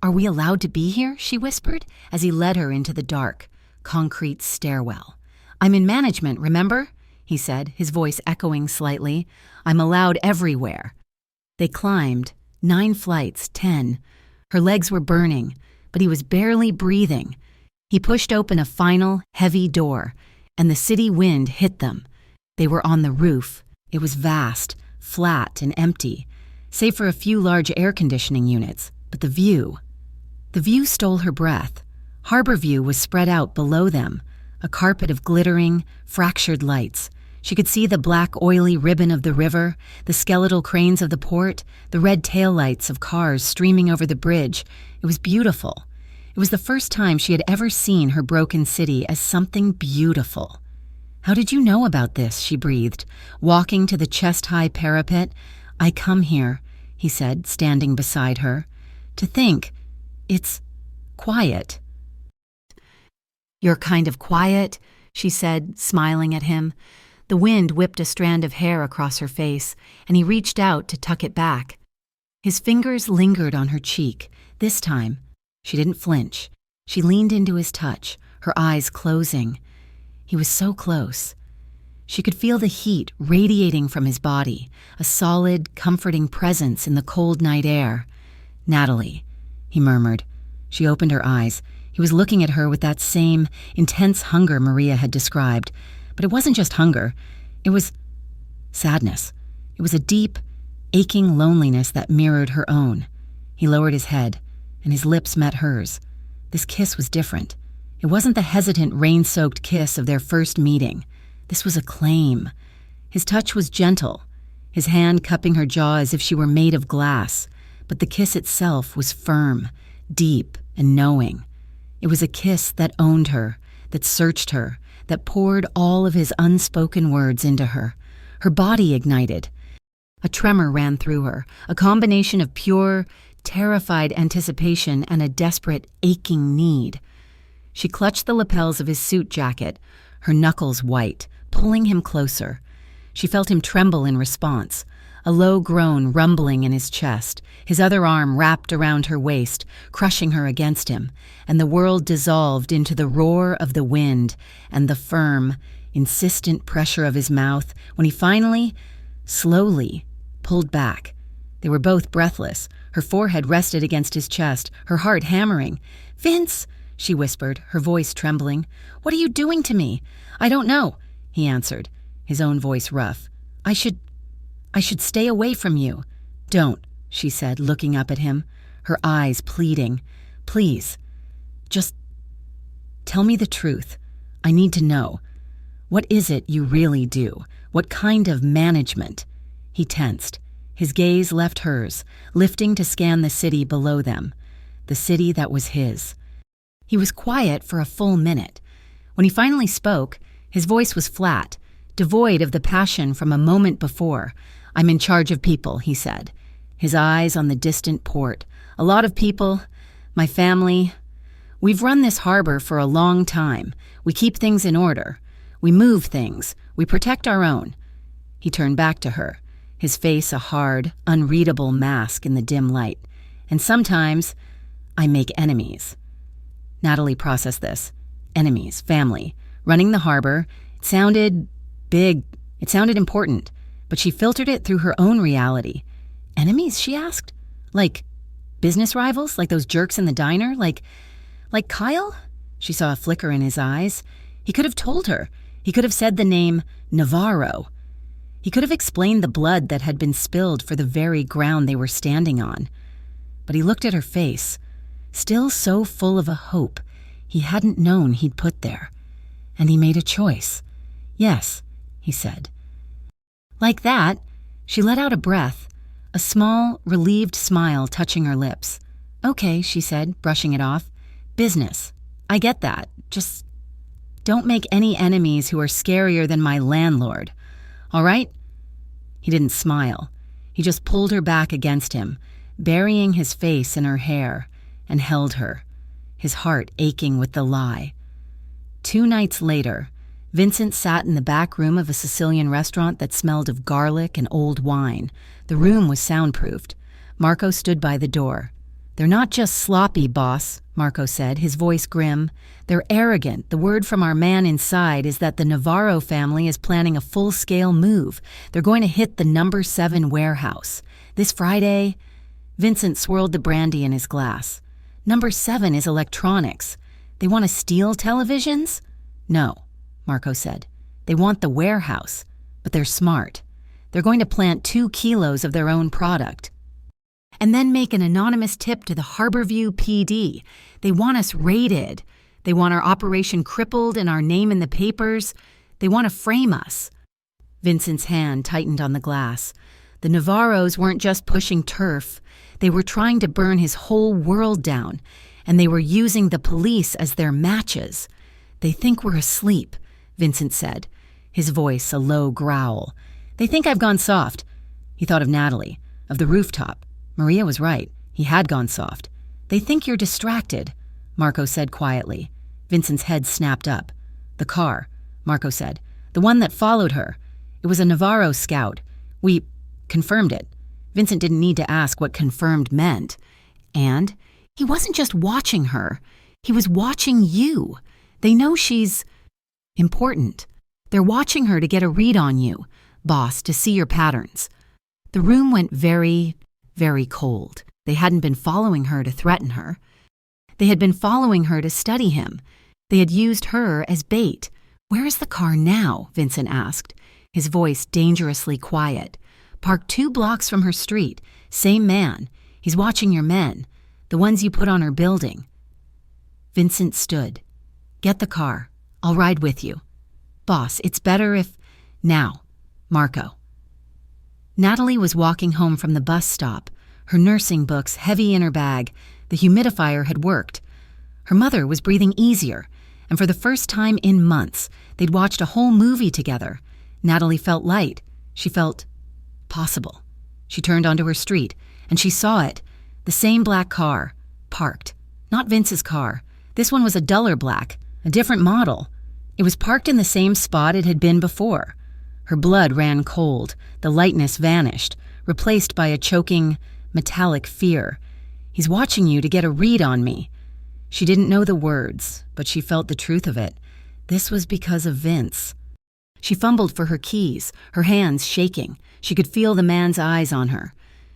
Are we allowed to be here? She whispered as he led her into the dark, concrete stairwell. I'm in management, remember? He said, his voice echoing slightly. I'm allowed everywhere. They climbed, 9 flights, 10. Her legs were burning, but he was barely breathing. He pushed open a final, heavy door, and the city wind hit them. They were on the roof. It was vast, flat, and empty, save for a few large air conditioning units. But the view stole her breath. Harborview was spread out below them, a carpet of glittering, fractured lights. She could see the black, oily ribbon of the river, the skeletal cranes of the port, the red taillights of cars streaming over the bridge. It was beautiful. It was the first time she had ever seen her broken city as something beautiful. How did you know about this? She breathed, walking to the chest-high parapet. I come here, he said, standing beside her, to think. It's quiet. You're kind of quiet, she said, smiling at him. The wind whipped a strand of hair across her face, and he reached out to tuck it back. His fingers lingered on her cheek. This time, she didn't flinch. She leaned into his touch, her eyes closing. He was so close. She could feel the heat radiating from his body, a solid, comforting presence in the cold night air. Natalie, he murmured. She opened her eyes. He was looking at her with that same intense hunger Maria had described. But it wasn't just hunger. It was sadness. It was a deep, aching loneliness that mirrored her own. He lowered his head, and his lips met hers. This kiss was different. It wasn't the hesitant, rain-soaked kiss of their first meeting. This was a claim. His touch was gentle, his hand cupping her jaw as if she were made of glass. But the kiss itself was firm, deep, and knowing. It was a kiss that owned her, that searched her, that poured all of his unspoken words into her. Her body ignited. A tremor ran through her, a combination of pure, terrified anticipation and a desperate, aching need. She clutched the lapels of his suit jacket, her knuckles white, pulling him closer. She felt him tremble in response, a low groan rumbling in his chest, his other arm wrapped around her waist, crushing her against him, and the world dissolved into the roar of the wind and the firm, insistent pressure of his mouth when he finally, slowly, pulled back. They were both breathless. Her forehead rested against his chest, her heart hammering. "Vince," she whispered, her voice trembling. "What are you doing to me?" "I don't know," he answered, his own voice rough. I should stay away from you." "Don't," she said, looking up at him, her eyes pleading. "Please, just Tell me the truth. I need to know. What is it you really do? What kind of management?" He tensed. His gaze left hers, lifting to scan the city below them, the city that was his. He was quiet for a full minute. When he finally spoke, his voice was flat, devoid of the passion from a moment before. "I'm in charge of people," he said, his eyes on the distant port. "A lot of people. My family. We've run this harbor for a long time. We keep things in order. We move things. We protect our own." He turned back to her, his face a hard, unreadable mask in the dim light. "And sometimes I make enemies." Natalie processed this. Enemies, family, running the harbor. It sounded big. It sounded important, but she filtered it through her own reality. "Enemies?" she asked. "Like business rivals? Like those jerks in the diner? Like Kyle?" She saw a flicker in his eyes. He could have told her. He could have said the name Navarro. He could have explained the blood that had been spilled for the very ground they were standing on. But he looked at her face, still so full of a hope he hadn't known he'd put there. And he made a choice. "Yes," he said. Like that, she let out a breath, a small, relieved smile touching her lips. "Okay," she said, brushing it off. "Business. I get that. Just don't make any enemies who are scarier than my landlord. All right?" He didn't smile. He just pulled her back against him, burying his face in her hair, and held her, his heart aching with the lie. 2 nights later, Vincent sat in the back room of a Sicilian restaurant that smelled of garlic and old wine. The room was soundproofed. Marco stood by the door. "They're not just sloppy, boss," Marco said, his voice grim. "They're arrogant. The word from our man inside is that the Navarro family is planning a full-scale move. They're going to hit the No. 7 warehouse. This Friday." Vincent swirled the brandy in his glass. "No. 7 is electronics. They want to steal televisions?" "No," Marco said. "They want the warehouse, but they're smart. They're going to plant 2 kilos of their own product and then make an anonymous tip to the Harborview PD. They want us raided. They want our operation crippled and our name in the papers. They want to frame us." Vincent's hand tightened on the glass. The Navarros weren't just pushing turf. They were trying to burn his whole world down, and they were using the police as their matches. "They think we're asleep," Vincent said, his voice a low growl. "They think I've gone soft." He thought of Natalie, of the rooftop. Maria was right. He had gone soft. "They think you're distracted," Marco said quietly. Vincent's head snapped up. "The car," Marco said. "The one that followed her. It was a Navarro scout. We confirmed it." Vincent didn't need to ask what confirmed meant. "And he wasn't just watching her. He was watching you. They know she's important. They're watching her to get a read on you, boss, to see your patterns." The room went very, very cold. They hadn't been following her to threaten her. They had been following her to study him. They had used her as bait. "Where is the car now?" Vincent asked, his voice dangerously quiet. "Parked 2 blocks from her street. Same man. He's watching your men, the ones you put on her building." Vincent stood. "Get the car. I'll ride with you." "Boss, it's better if—" "Now, Marco." Natalie was walking home from the bus stop, her nursing books heavy in her bag. The humidifier had worked. Her mother was breathing easier, and for the first time in months, they'd watched a whole movie together. Natalie felt light. She felt possible. She turned onto her street, and she saw it. The same black car, parked. Not Vince's car. This one was a duller black, a different model. It was parked in the same spot it had been before. Her blood ran cold. The lightness vanished, replaced by a choking, metallic fear. "He's watching you to get a read on me." She didn't know the words, but she felt the truth of it. This was because of Vince. She fumbled for her keys, her hands shaking. She could feel the man's eyes on her.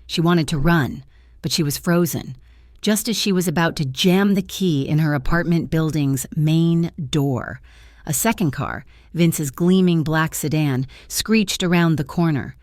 She wanted to run, but she was frozen, just as she was about to jam the key in her apartment building's main door. A second car, Vince's gleaming black sedan, screeched around the corner.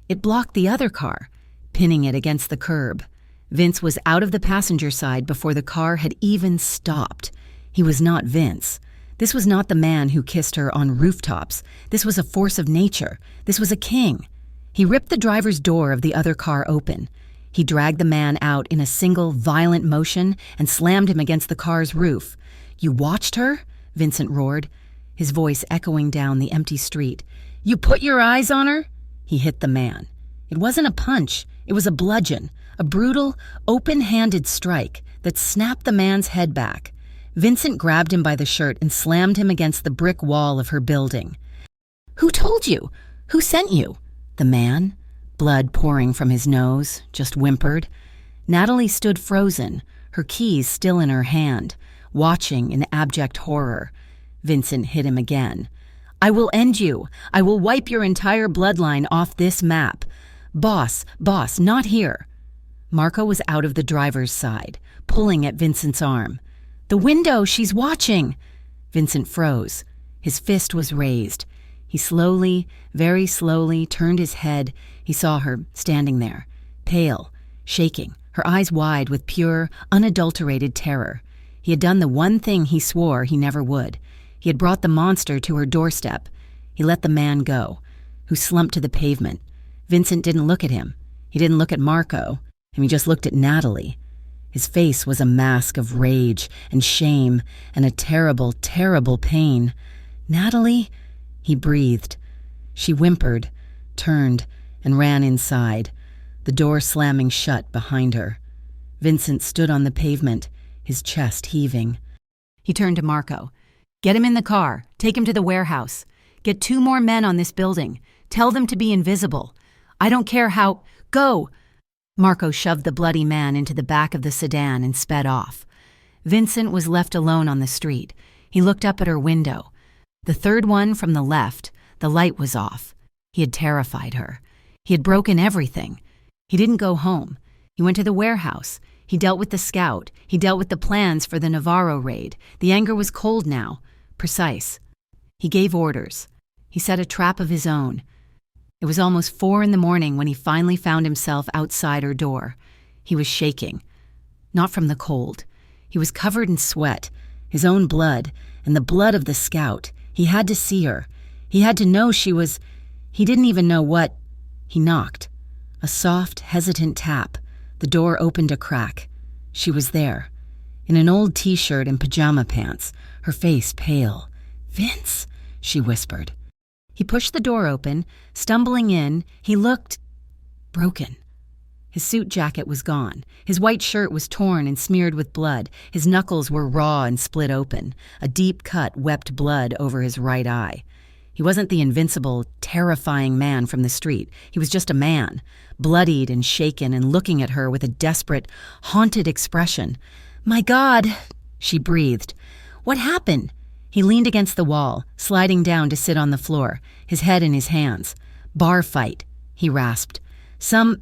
It blocked the other car, pinning it against the curb. Vince was out of the passenger side before the car had even stopped. He was not Vince. This was not the man who kissed her on rooftops. This was a force of nature. This was a king. He ripped the driver's door of the other car open. He dragged the man out in a single, violent motion and slammed him against the car's roof. "You watched her?" Vincent roared, his voice echoing down the empty street. "You put your eyes on her?" He hit the man. It wasn't a punch. It was a bludgeon, a brutal, open-handed strike that snapped the man's head back. Vincent grabbed him by the shirt and slammed him against the brick wall of her building. "Who told you? Who sent you?" The man, blood pouring from his nose, just whimpered. Natalie stood frozen, her keys still in her hand, watching in abject horror. Vincent hit him again. "I will end you. I will wipe your entire bloodline off this map. Boss, not here." Marco was out of the driver's side, pulling at Vincent's arm. "The window, she's watching." Vincent froze. His fist was raised. He slowly, very slowly turned his head. He saw her standing there, pale, shaking, her eyes wide with pure, unadulterated terror. He had done the one thing he swore he never would. He had brought the monster to her doorstep. He let the man go, who slumped to the pavement. Vincent didn't look at him. He didn't look at Marco, and he just looked at Natalie. His face was a mask of rage and shame and a terrible, terrible pain. "Natalie?" He breathed. She whimpered, turned, and ran inside, the door slamming shut behind her. Vincent stood on the pavement, his chest heaving. He turned to Marco. "Get him in the car. Take him to the warehouse. Get 2 more men on this building. Tell them to be invisible. I don't care how— Go!" Marco shoved the bloody man into the back of the sedan and sped off. Vincent was left alone on the street. He looked up at her window. The third one from the left, the light was off. He had terrified her. He had broken everything. He didn't go home. He went to the warehouse. He dealt with the scout. He dealt with the plans for the Navarro raid. The anger was cold now, precise. He gave orders. He set a trap of his own. It was almost 4 a.m. when he finally found himself outside her door. He was shaking. Not from the cold. He was covered in sweat, his own blood, and the blood of the scout. He had to see her. He had to know she was— He didn't even know what— He knocked. A soft, hesitant tap. The door opened a crack. She was there, in an old t-shirt and pajama pants, her face pale. "Vince," she whispered. He pushed the door open. Stumbling in, he looked broken. His suit jacket was gone. His white shirt was torn and smeared with blood. His knuckles were raw and split open. A deep cut wept blood over his right eye. He wasn't the invincible, terrifying man from the street. He was just a man, bloodied and shaken and looking at her with a desperate, haunted expression. "My God," she breathed. "What happened?" He leaned against the wall, sliding down to sit on the floor, his head in his hands. "Bar fight," he rasped. Some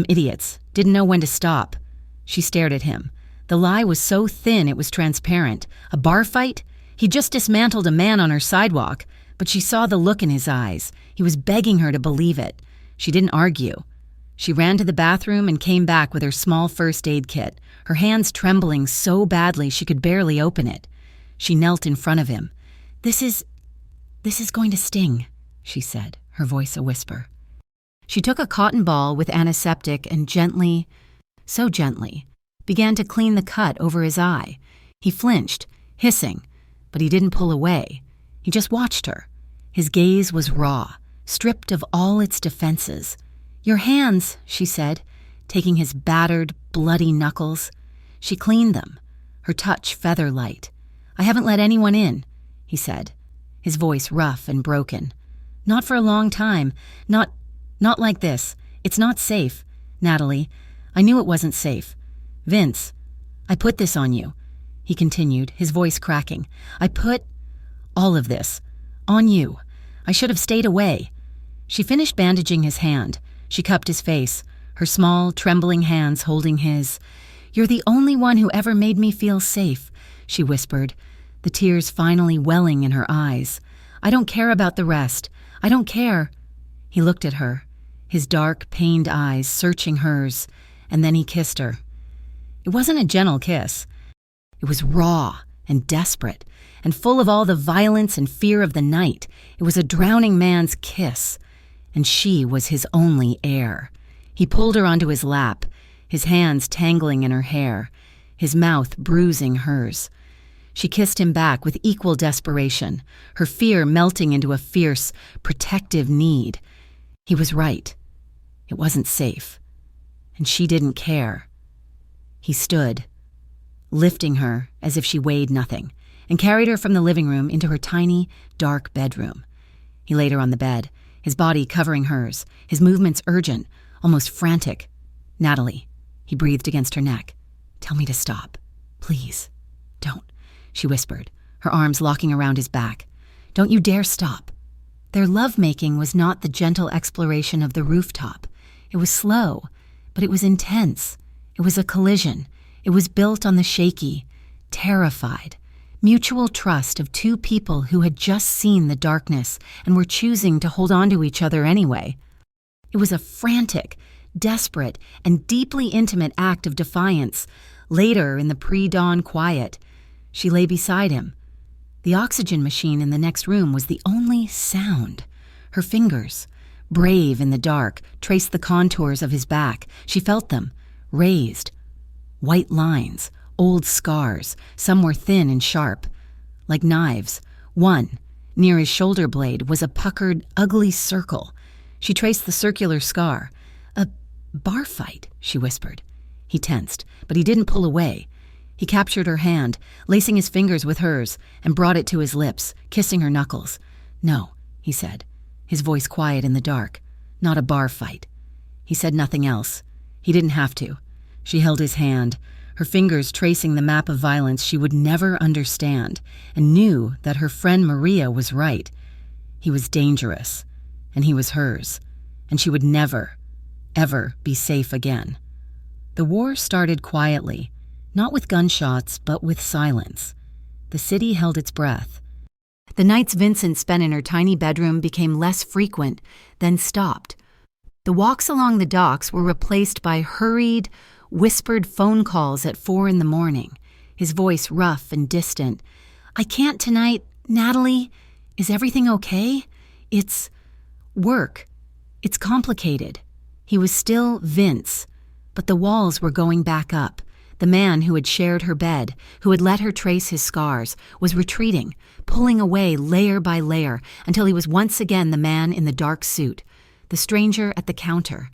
idiots didn't know when to stop." She stared at him. The lie was so thin it was transparent. A bar fight? He just dismantled a man on her sidewalk, but she saw the look in his eyes. He was begging her to believe it. She didn't argue. She ran to the bathroom and came back with her small first aid kit, her hands trembling so badly she could barely open it. She knelt in front of him. This is going to sting," she said, her voice a whisper. She took a cotton ball with antiseptic and gently, so gently, began to clean the cut over his eye. He flinched, hissing, but he didn't pull away. He just watched her. His gaze was raw, stripped of all its defenses. "Your hands," she said, taking his battered, bloody knuckles. She cleaned them, her touch feather-light. "I haven't let anyone in," he said, his voice rough and broken. "Not for a long time. Not like this. It's not safe, Natalie. I knew it wasn't safe. Vince, I put this on you," he continued, his voice cracking. "I put all of this on you. I should have stayed away." She finished bandaging his hand. She cupped his face, her small, trembling hands holding his. "You're the only one who ever made me feel safe," she whispered, the tears finally welling in her eyes. "I don't care about the rest. I don't care." He looked at her, his dark, pained eyes searching hers, and then he kissed her. It wasn't a gentle kiss. It was raw and desperate, and full of all the violence and fear of the night. It was a drowning man's kiss, and she was his only heir. He pulled her onto his lap, his hands tangling in her hair, his mouth bruising hers. She kissed him back with equal desperation, her fear melting into a fierce, protective need. He was right. It wasn't safe. And she didn't care. He stood, lifting her as if she weighed nothing, and carried her from the living room into her tiny, dark bedroom. He laid her on the bed, his body covering hers, his movements urgent, almost frantic. "Natalie," he breathed against her neck. "Tell me to stop. Please. Don't," she whispered, her arms locking around his back. "Don't you dare stop." Their lovemaking was not the gentle exploration of the rooftop. It was slow, but it was intense. It was a collision. It was built on the shaky, terrified, mutual trust of two people who had just seen the darkness and were choosing to hold on to each other anyway. It was a frantic, desperate, and deeply intimate act of defiance. Later, in the pre-dawn quiet, she lay beside him. The oxygen machine in the next room was the only sound. Her fingers, brave in the dark, traced the contours of his back. She felt them, raised. White lines, old scars, some were thin and sharp, like knives. One, near his shoulder blade, was a puckered, ugly circle. She traced the circular scar. "A bar fight," she whispered. He tensed, but he didn't pull away. He captured her hand, lacing his fingers with hers, and brought it to his lips, kissing her knuckles. "No," he said, his voice quiet in the dark. "Not a bar fight." He said nothing else. He didn't have to. She held his hand, her fingers tracing the map of violence she would never understand, and knew that her friend Maria was right. He was dangerous, and he was hers, and she would never, ever be safe again. The war started quietly, not with gunshots, but with silence. The city held its breath. The nights Vincent spent in her tiny bedroom became less frequent, then stopped. The walks along the docks were replaced by hurried, whispered phone calls at 4 a.m, his voice rough and distant. "I can't tonight, Natalie. Is everything okay? It's work. It's complicated." He was still Vince, but the walls were going back up. The man who had shared her bed, who had let her trace his scars, was retreating, pulling away layer by layer until he was once again the man in the dark suit, the stranger at the counter.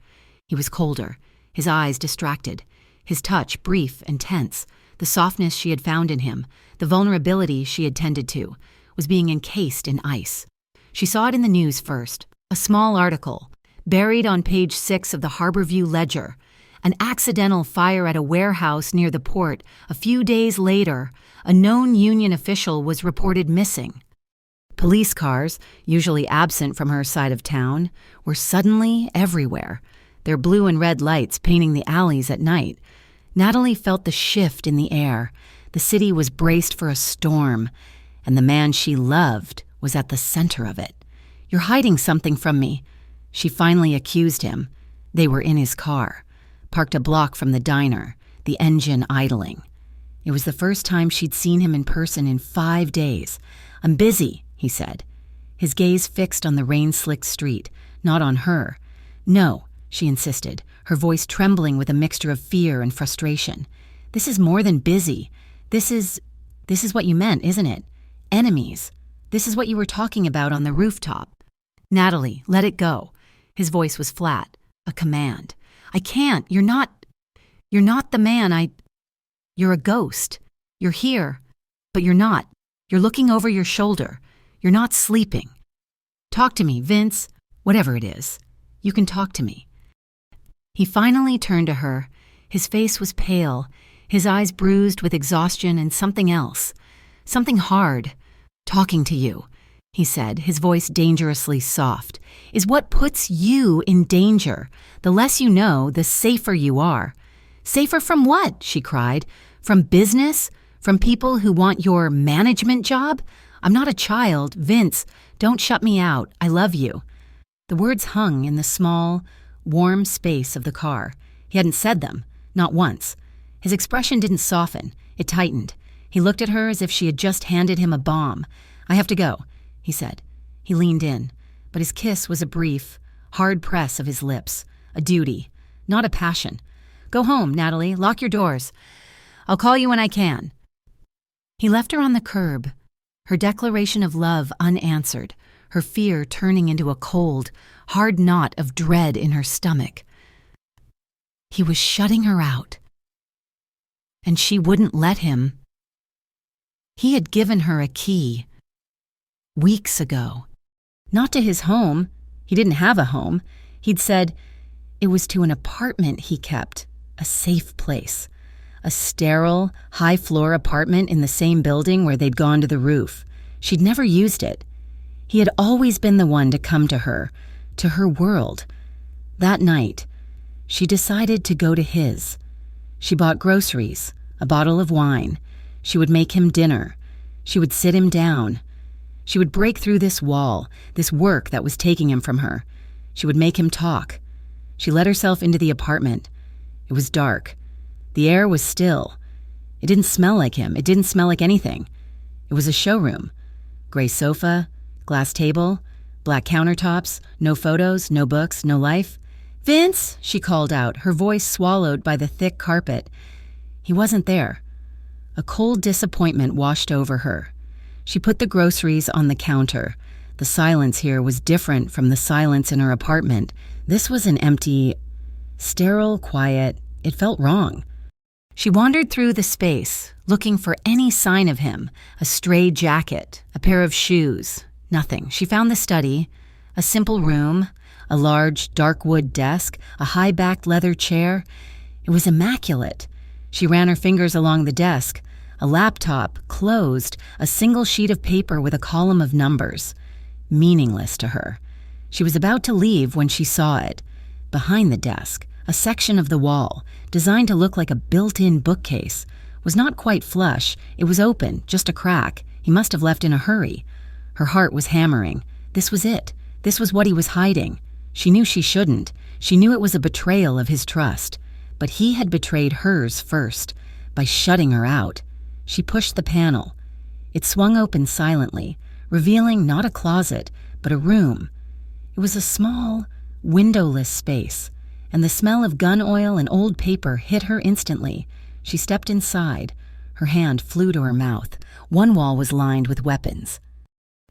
He was colder, his eyes distracted, his touch brief and tense. The softness she had found in him, the vulnerability she had tended to, was being encased in ice. She saw it in the news first, a small article, buried on page 6 of the Harborview Ledger. An accidental fire at a warehouse near the port. A few days later, a known union official was reported missing. Police cars, usually absent from her side of town, were suddenly everywhere, their blue and red lights painting the alleys at night. Natalie felt the shift in the air. The city was braced for a storm, and the man she loved was at the center of it. "You're hiding something from me," she finally accused him. They were in his car, parked a block from the diner, the engine idling. It was the first time she'd seen him in person in 5 days. "I'm busy," he said, his gaze fixed on the rain-slicked street, not on her. "No," she insisted, her voice trembling with a mixture of fear and frustration. "This is more than busy. This is what you meant, isn't it? Enemies. This is what you were talking about on the rooftop." "Natalie, let it go." His voice was flat, a command. "I can't. You're not the man You're a ghost. You're here, but you're not. You're looking over your shoulder. You're not sleeping. Talk to me, Vince. Whatever it is. You can talk to me." He finally turned to her. His face was pale, his eyes bruised with exhaustion and something else. Something hard. "Talking to you," he said, his voice dangerously soft, "is what puts you in danger. The less you know, the safer you are." "Safer from what?" she cried. "From business? From people who want your management job? I'm not a child. Vince, don't shut me out. I love you." The words hung in the small, warm space of the car. He hadn't said them, not once. His expression didn't soften. It tightened. He looked at her as if she had just handed him a bomb. "I have to go," he said. He leaned in, but his kiss was a brief, hard press of his lips, a duty, not a passion. "Go home, Natalie. Lock your doors. I'll call you when I can." He left her on the curb, her declaration of love unanswered, her fear turning into a cold, hard knot of dread in her stomach. He was shutting her out, and she wouldn't let him. He had given her a key weeks ago. Not to his home. He didn't have a home. He'd said it was to an apartment he kept, a safe place. A sterile, high-floor apartment in the same building where they'd gone to the roof. She'd never used it. He had always been the one to come to her world. That night, she decided to go to his. She bought groceries, a bottle of wine. She would make him dinner. She would sit him down. She would break through this wall, this work that was taking him from her. She would make him talk. She let herself into the apartment. It was dark. The air was still. It didn't smell like him. It didn't smell like anything. It was a showroom. Gray sofa, glass table, black countertops, no photos, no books, no life. "Vince," she called out, her voice swallowed by the thick carpet. He wasn't there. A cold disappointment washed over her. She put the groceries on the counter. The silence here was different from the silence in her apartment. This was an empty, sterile quiet. It felt wrong. She wandered through the space, looking for any sign of him, a stray jacket, a pair of shoes. Nothing. She found the study, a simple room, a large, dark wood desk, a high-backed leather chair. It was immaculate. She ran her fingers along the desk. A laptop, closed, a single sheet of paper with a column of numbers. Meaningless to her. She was about to leave when she saw it. Behind the desk, a section of the wall, designed to look like a built-in bookcase, was not quite flush. It was open, just a crack. He must have left in a hurry. Her heart was hammering. This was it. This was what he was hiding. She knew she shouldn't. She knew it was a betrayal of his trust. But he had betrayed hers first, by shutting her out. She pushed the panel. It swung open silently, revealing not a closet, but a room. It was a small, windowless space, and the smell of gun oil and old paper hit her instantly. She stepped inside. Her hand flew to her mouth. One wall was lined with weapons.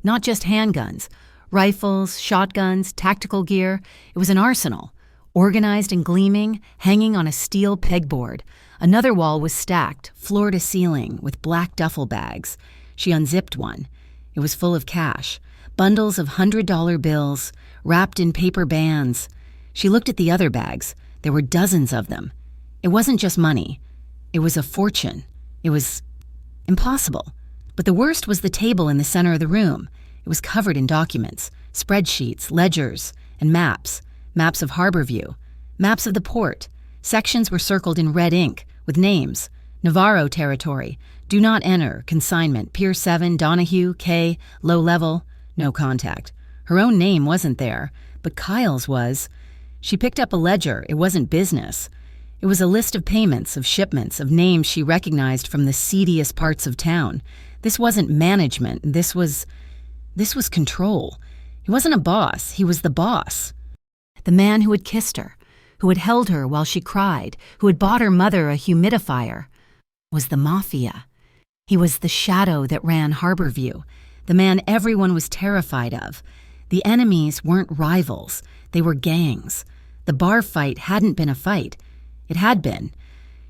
Not just handguns, rifles, shotguns, tactical gear. It was an arsenal, organized and gleaming, hanging on a steel pegboard. Another wall was stacked, floor to ceiling, with black duffel bags. She unzipped one. It was full of cash, bundles of $100 bills, wrapped in paper bands. She looked at the other bags. There were dozens of them. It wasn't just money. It was a fortune. It was impossible. But the worst was the table in the center of the room. It was covered in documents, spreadsheets, ledgers, and maps. Maps of Harborview, maps of the port. Sections were circled in red ink with names. Navarro territory, do not enter, consignment, Pier 7, Donahue, K, low level, no contact. Her own name wasn't there, but Kyle's was. She picked up a ledger. It wasn't business. It was a list of payments, of shipments, of names she recognized from the seediest parts of town. This wasn't management. This was control. He wasn't a boss. He was the boss. The man who had kissed her, who had held her while she cried, who had bought her mother a humidifier, was the Mafia. He was the shadow that ran Harborview, the man everyone was terrified of. The enemies weren't rivals. They were gangs. The bar fight hadn't been a fight. It had been.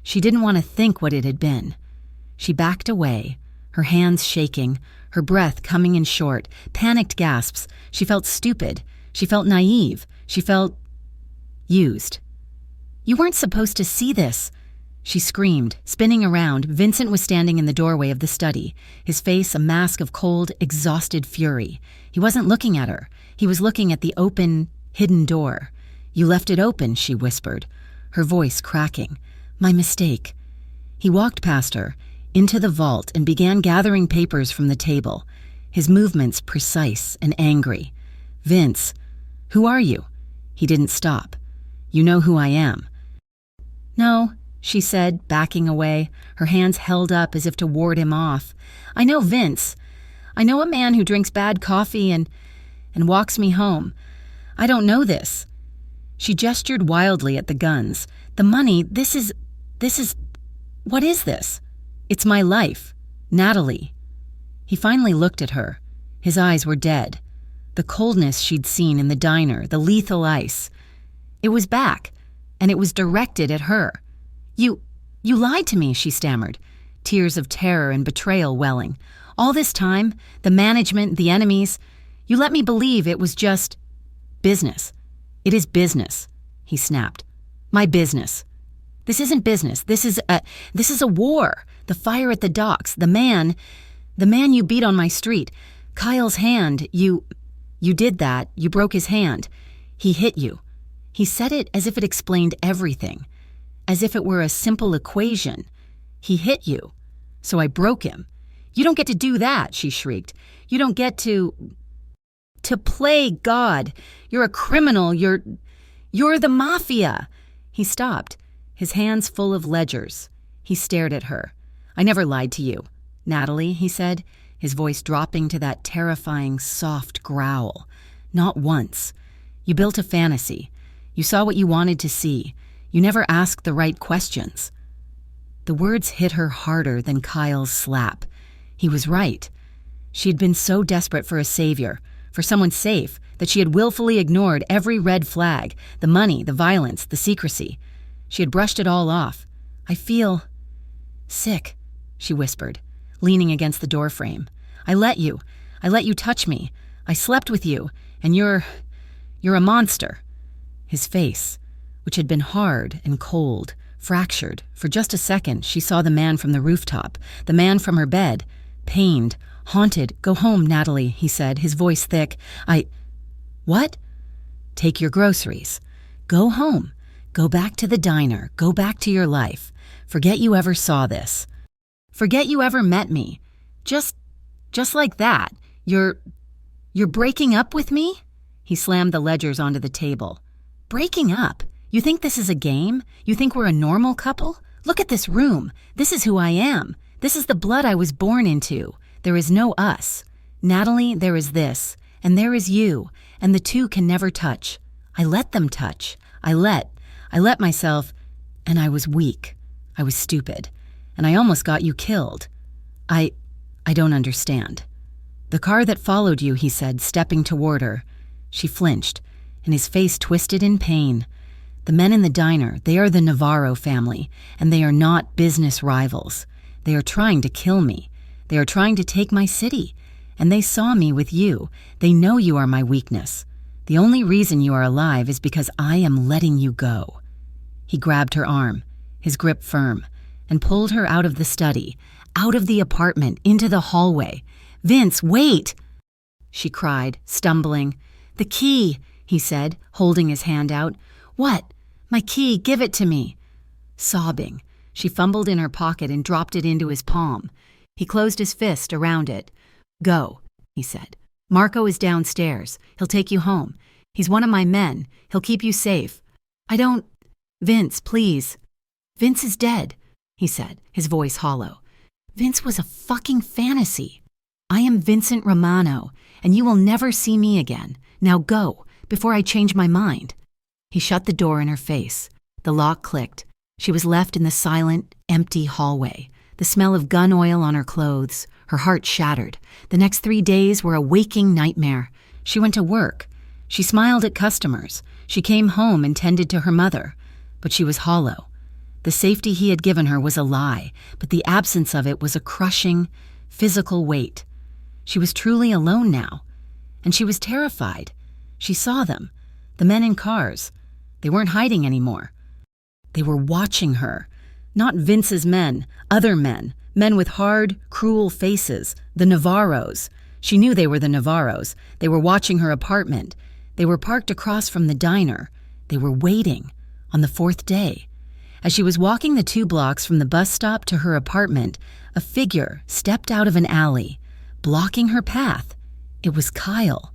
She didn't want to think what it had been. She backed away, her hands shaking, her breath coming in short, panicked gasps. She felt stupid. She felt naive. She felt used. "You weren't supposed to see this," she screamed, spinning around. Vincent was standing in the doorway of the study, his face a mask of cold, exhausted fury. He wasn't looking at her. He was looking at the open, hidden door. "You left it open," she whispered, her voice cracking. "My mistake." He walked past her, into the vault, and began gathering papers from the table, his movements precise and angry. "Vince, who are you?" He didn't stop. "You know who I am." "No," she said, backing away, her hands held up as if to ward him off. "I know Vince. I know a man who drinks bad coffee and walks me home. I don't know this." She gestured wildly at the guns. "The money, this is, what is this?" "It's my life. Natalie." He finally looked at her. His eyes were dead. The coldness she'd seen in the diner, the lethal ice. It was back, and it was directed at her. You lied to me," she stammered, tears of terror and betrayal welling. "All this time, the management, the enemies, you let me believe it was just business. It is business," he snapped. "My business. This isn't business. This is a war. The fire at the docks, the man you beat on my street, Kyle's hand, you did that, you broke his hand. He hit you." He said it as if it explained everything, as if it were a simple equation. "He hit you, so I broke him." "You don't get to do that," she shrieked. "You don't get to play God. You're a criminal. You're the mafia." He stopped, his hands full of ledgers. He stared at her. "I never lied to you, Natalie," he said, his voice dropping to that terrifying, soft growl. "Not once. You built a fantasy. You saw what you wanted to see. You never asked the right questions." The words hit her harder than Kyle's slap. He was right. She had been so desperate for a savior, for someone safe, that she had willfully ignored every red flag, the money, the violence, the secrecy. She had brushed it all off. "I feel sick," she whispered, leaning against the doorframe. I let you touch me. I slept with you, and you're a monster." His face, which had been hard and cold, fractured. For just a second, she saw the man from the rooftop, the man from her bed, pained, haunted. "Go home, Natalie," he said, his voice thick. What?" "Take your groceries. Go home. Go back to the diner. Go back to your life. Forget you ever saw this. Forget you ever met me. Just like that. You're breaking up with me?" He slammed the ledgers onto the table. "Breaking up? You think this is a game? You think we're a normal couple? Look at this room. This is who I am. This is the blood I was born into. There is no us. Natalie, there is this, and there is you, and the two can never touch. I let them touch. I let myself, and I was weak. I was stupid, and I almost got you killed. I don't understand." "The car that followed you," he said, stepping toward her. She flinched, and his face twisted in pain. "The men in the diner, they are the Navarro family, and they are not business rivals. They are trying to kill me. They are trying to take my city. And they saw me with you. They know you are my weakness. The only reason you are alive is because I am letting you go." He grabbed her arm, his grip firm, and pulled her out of the study, out of the apartment, into the hallway. "Vince, wait!" she cried, stumbling. "The key," he said, holding his hand out. "What? My key, give it to me." Sobbing, she fumbled in her pocket and dropped it into his palm. He closed his fist around it. "Go," he said. "Marco is downstairs. He'll take you home. He's one of my men. He'll keep you safe. I don't... Vince, please." "Vince is dead," he said, his voice hollow. "Vince was a fucking fantasy. I am Vincent Romano, and you will never see me again. Now go, before I change my mind." He shut the door in her face. The lock clicked. She was left in the silent, empty hallway, the smell of gun oil on her clothes, her heart shattered. The next 3 days were a waking nightmare. She went to work. She smiled at customers. She came home and tended to her mother. But she was hollow. The safety he had given her was a lie, but the absence of it was a crushing, physical weight. She was truly alone now, and she was terrified. She saw them, the men in cars. They weren't hiding anymore. They were watching her. Not Vince's men, other men with hard, cruel faces, the Navarros. She knew they were the Navarros. They were watching her apartment. They were parked across from the diner. They were waiting on the 4th day. As she was walking the 2 blocks from the bus stop to her apartment, a figure stepped out of an alley, blocking her path. It was Kyle.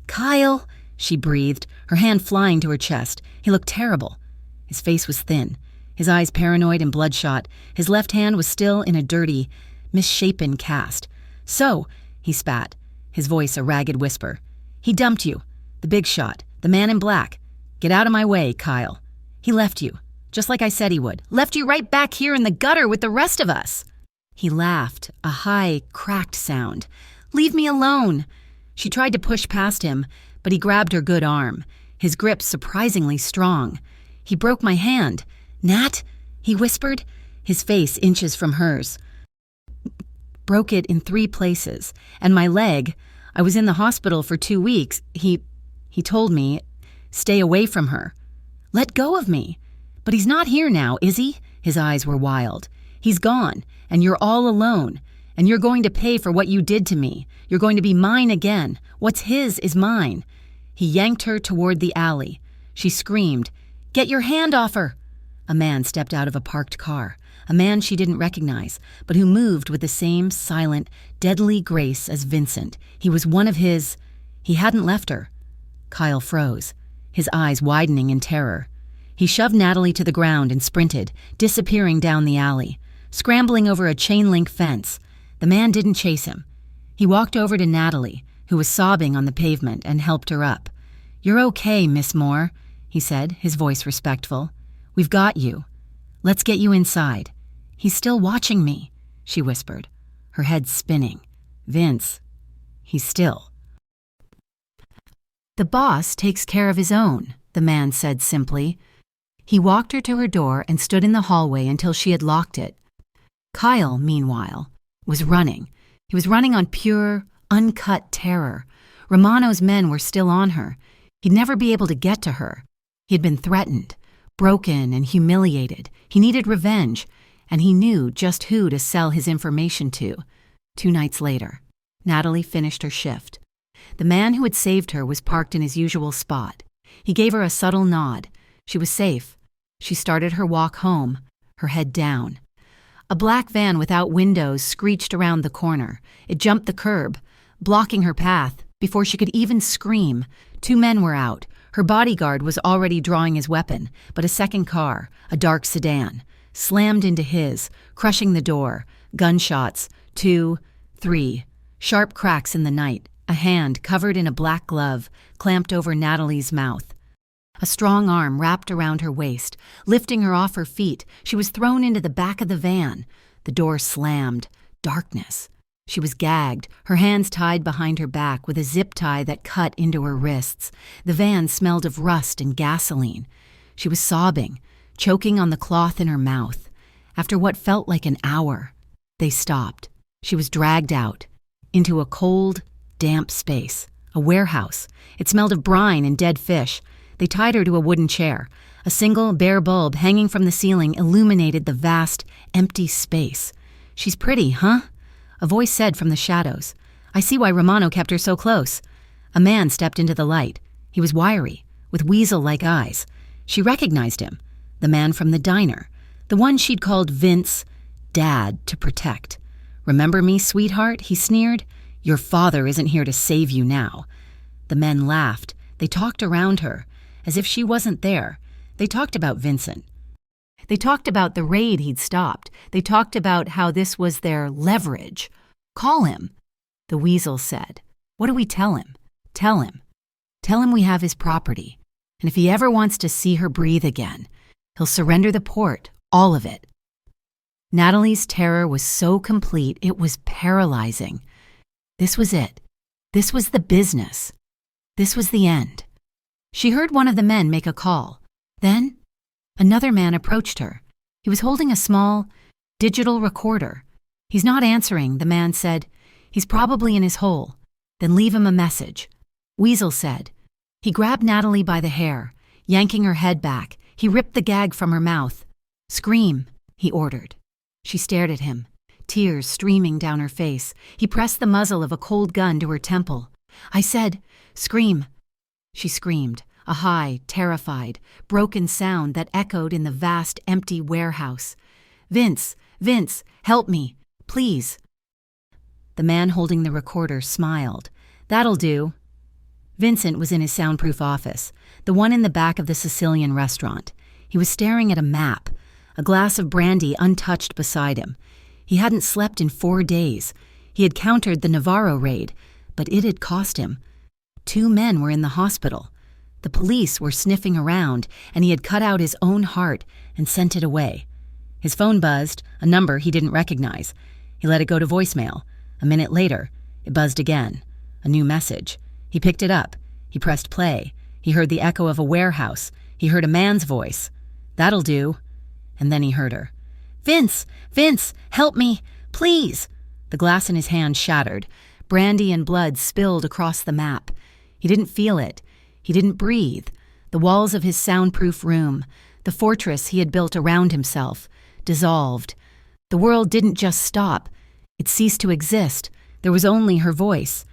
"Kyle," she breathed, her hand flying to her chest. He looked terrible. His face was thin. his eyes paranoid and bloodshot. His left hand was still in a dirty, misshapen cast. "So," he spat, his voice a ragged whisper, "he dumped you. The big shot. The man in black. Get out of my way, Kyle. He left you, just like I said he would. Left you right back here in the gutter with the rest of us." He laughed, a high, cracked sound. "Leave me alone." She tried to push past him, but he grabbed her good arm, his grip surprisingly strong. "He broke my hand. Nat," he whispered, his face inches from hers. "Broke it in 3 places. And my leg. I was in the hospital for 2 weeks. He told me, stay away from her. Let go of me. But he's not here now, is he?" His eyes were wild. "He's gone, and you're all alone. And you're going to pay for what you did to me. You're going to be mine again. What's his is mine." He yanked her toward the alley. She screamed, "Get your hand off her!" A man stepped out of a parked car, a man she didn't recognize, but who moved with the same silent, deadly grace as Vincent. He was one of his. He hadn't left her. Kyle froze, his eyes widening in terror. He shoved Natalie to the ground and sprinted, disappearing down the alley, scrambling over a chain-link fence. The man didn't chase him. He walked over to Natalie, who was sobbing on the pavement, and helped her up. "You're okay, Miss Moore," he said, his voice respectful. "We've got you. Let's get you inside." "He's still watching me," she whispered, her head spinning. "Vince, he's still." "The boss takes care of his own," the man said simply. He walked her to her door and stood in the hallway until she had locked it. Kyle, meanwhile, was running. He was running on pure, uncut terror. Romano's men were still on her. He'd never be able to get to her. He had been threatened, broken and humiliated. He needed revenge, and he knew just who to sell his information to. 2 nights later, Natalie finished her shift. The man who had saved her was parked in his usual spot. He gave her a subtle nod. She was safe. She started her walk home, her head down. A black van without windows screeched around the corner. It jumped the curb, blocking her path before she could even scream. 2 men were out. Her bodyguard was already drawing his weapon, but a second car, a dark sedan, slammed into his, crushing the door. Gunshots, 2, 3, sharp cracks in the night. A hand, covered in a black glove, clamped over Natalie's mouth. A strong arm wrapped around her waist, lifting her off her feet. She was thrown into the back of the van. The door slammed. Darkness. She was gagged, her hands tied behind her back with a zip tie that cut into her wrists. The van smelled of rust and gasoline. She was sobbing, choking on the cloth in her mouth. After what felt like an hour, they stopped. She was dragged out, into a cold, damp space, a warehouse. It smelled of brine and dead fish. They tied her to a wooden chair. A single, bare bulb hanging from the ceiling illuminated the vast, empty space. "She's pretty, huh?" a voice said from the shadows. "I see why Romano kept her so close." A man stepped into the light. He was wiry, with weasel-like eyes. She recognized him, the man from the diner, the one she'd called Vince, Dad, to protect. "Remember me, sweetheart?" he sneered. "Your father isn't here to save you now." The men laughed. They talked around her, as if she wasn't there. They talked about Vincent. They talked about the raid he'd stopped. They talked about how this was their leverage. "Call him," the weasel said. "What do we tell him?" "Tell him. Tell him we have his property. And if he ever wants to see her breathe again, he'll surrender the port, all of it." Natalie's terror was so complete it was paralyzing. This was it. This was the business. This was the end. She heard one of the men make a call. Then, another man approached her. He was holding a small, digital recorder. "He's not answering," the man said. "He's probably in his hole." "Then leave him a message," Weasel said. He grabbed Natalie by the hair, yanking her head back. He ripped the gag from her mouth. "Scream," he ordered. She stared at him, tears streaming down her face. He pressed the muzzle of a cold gun to her temple. "I said, scream." She screamed, a high, terrified, broken sound that echoed in the vast, empty warehouse. "Vince, Vince, help me, please." The man holding the recorder smiled. "That'll do." Vincent was in his soundproof office, the one in the back of the Sicilian restaurant. He was staring at a map, a glass of brandy untouched beside him. He hadn't slept in 4 days. He had countered the Navarro raid, but it had cost him. 2 men were in the hospital. The police were sniffing around, and he had cut out his own heart and sent it away. His phone buzzed, a number he didn't recognize. He let it go to voicemail. A minute later, it buzzed again. A new message. He picked it up. He pressed play. He heard the echo of a warehouse. He heard a man's voice. "That'll do." And then he heard her. "Vince! Vince! Help me! Please!" The glass in his hand shattered. Brandy and blood spilled across the map. He didn't feel it. He didn't breathe. The walls of his soundproof room, the fortress he had built around himself, dissolved. The world didn't just stop. It ceased to exist. There was only her voice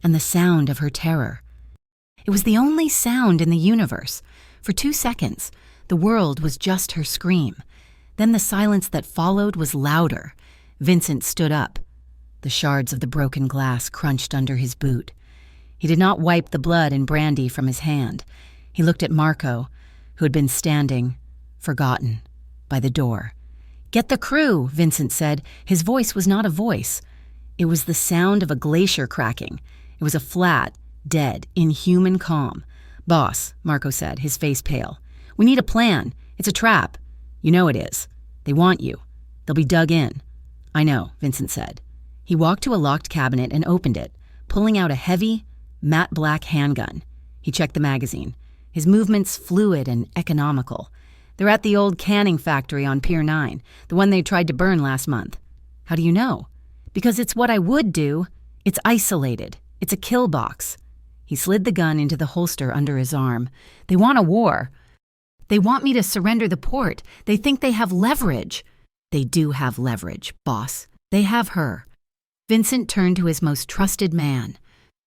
and the sound of her terror. It was the only sound in the universe. For 2 seconds, the world was just her scream. Then the silence that followed was louder. Vincent stood up. The shards of the broken glass crunched under his boot. He did not wipe the blood and brandy from his hand. He looked at Marco, who had been standing, forgotten, by the door. "Get the crew," Vincent said. His voice was not a voice. It was the sound of a glacier cracking. It was a flat, dead, inhuman calm. "Boss," Marco said, his face pale. "We need a plan. It's a trap. You know it is. They want you. They'll be dug in." "I know," Vincent said. He walked to a locked cabinet and opened it, pulling out a heavy, matte black handgun. He checked the magazine. His movements fluid and economical. "They're at the old canning factory on Pier 9, the one they tried to burn last month." "How do you know?" "Because it's what I would do. It's isolated. It's a kill box." He slid the gun into the holster under his arm. "They want a war. They want me to surrender the port. They think they have leverage." "They do have leverage, boss. They have her." Vincent turned to his most trusted man.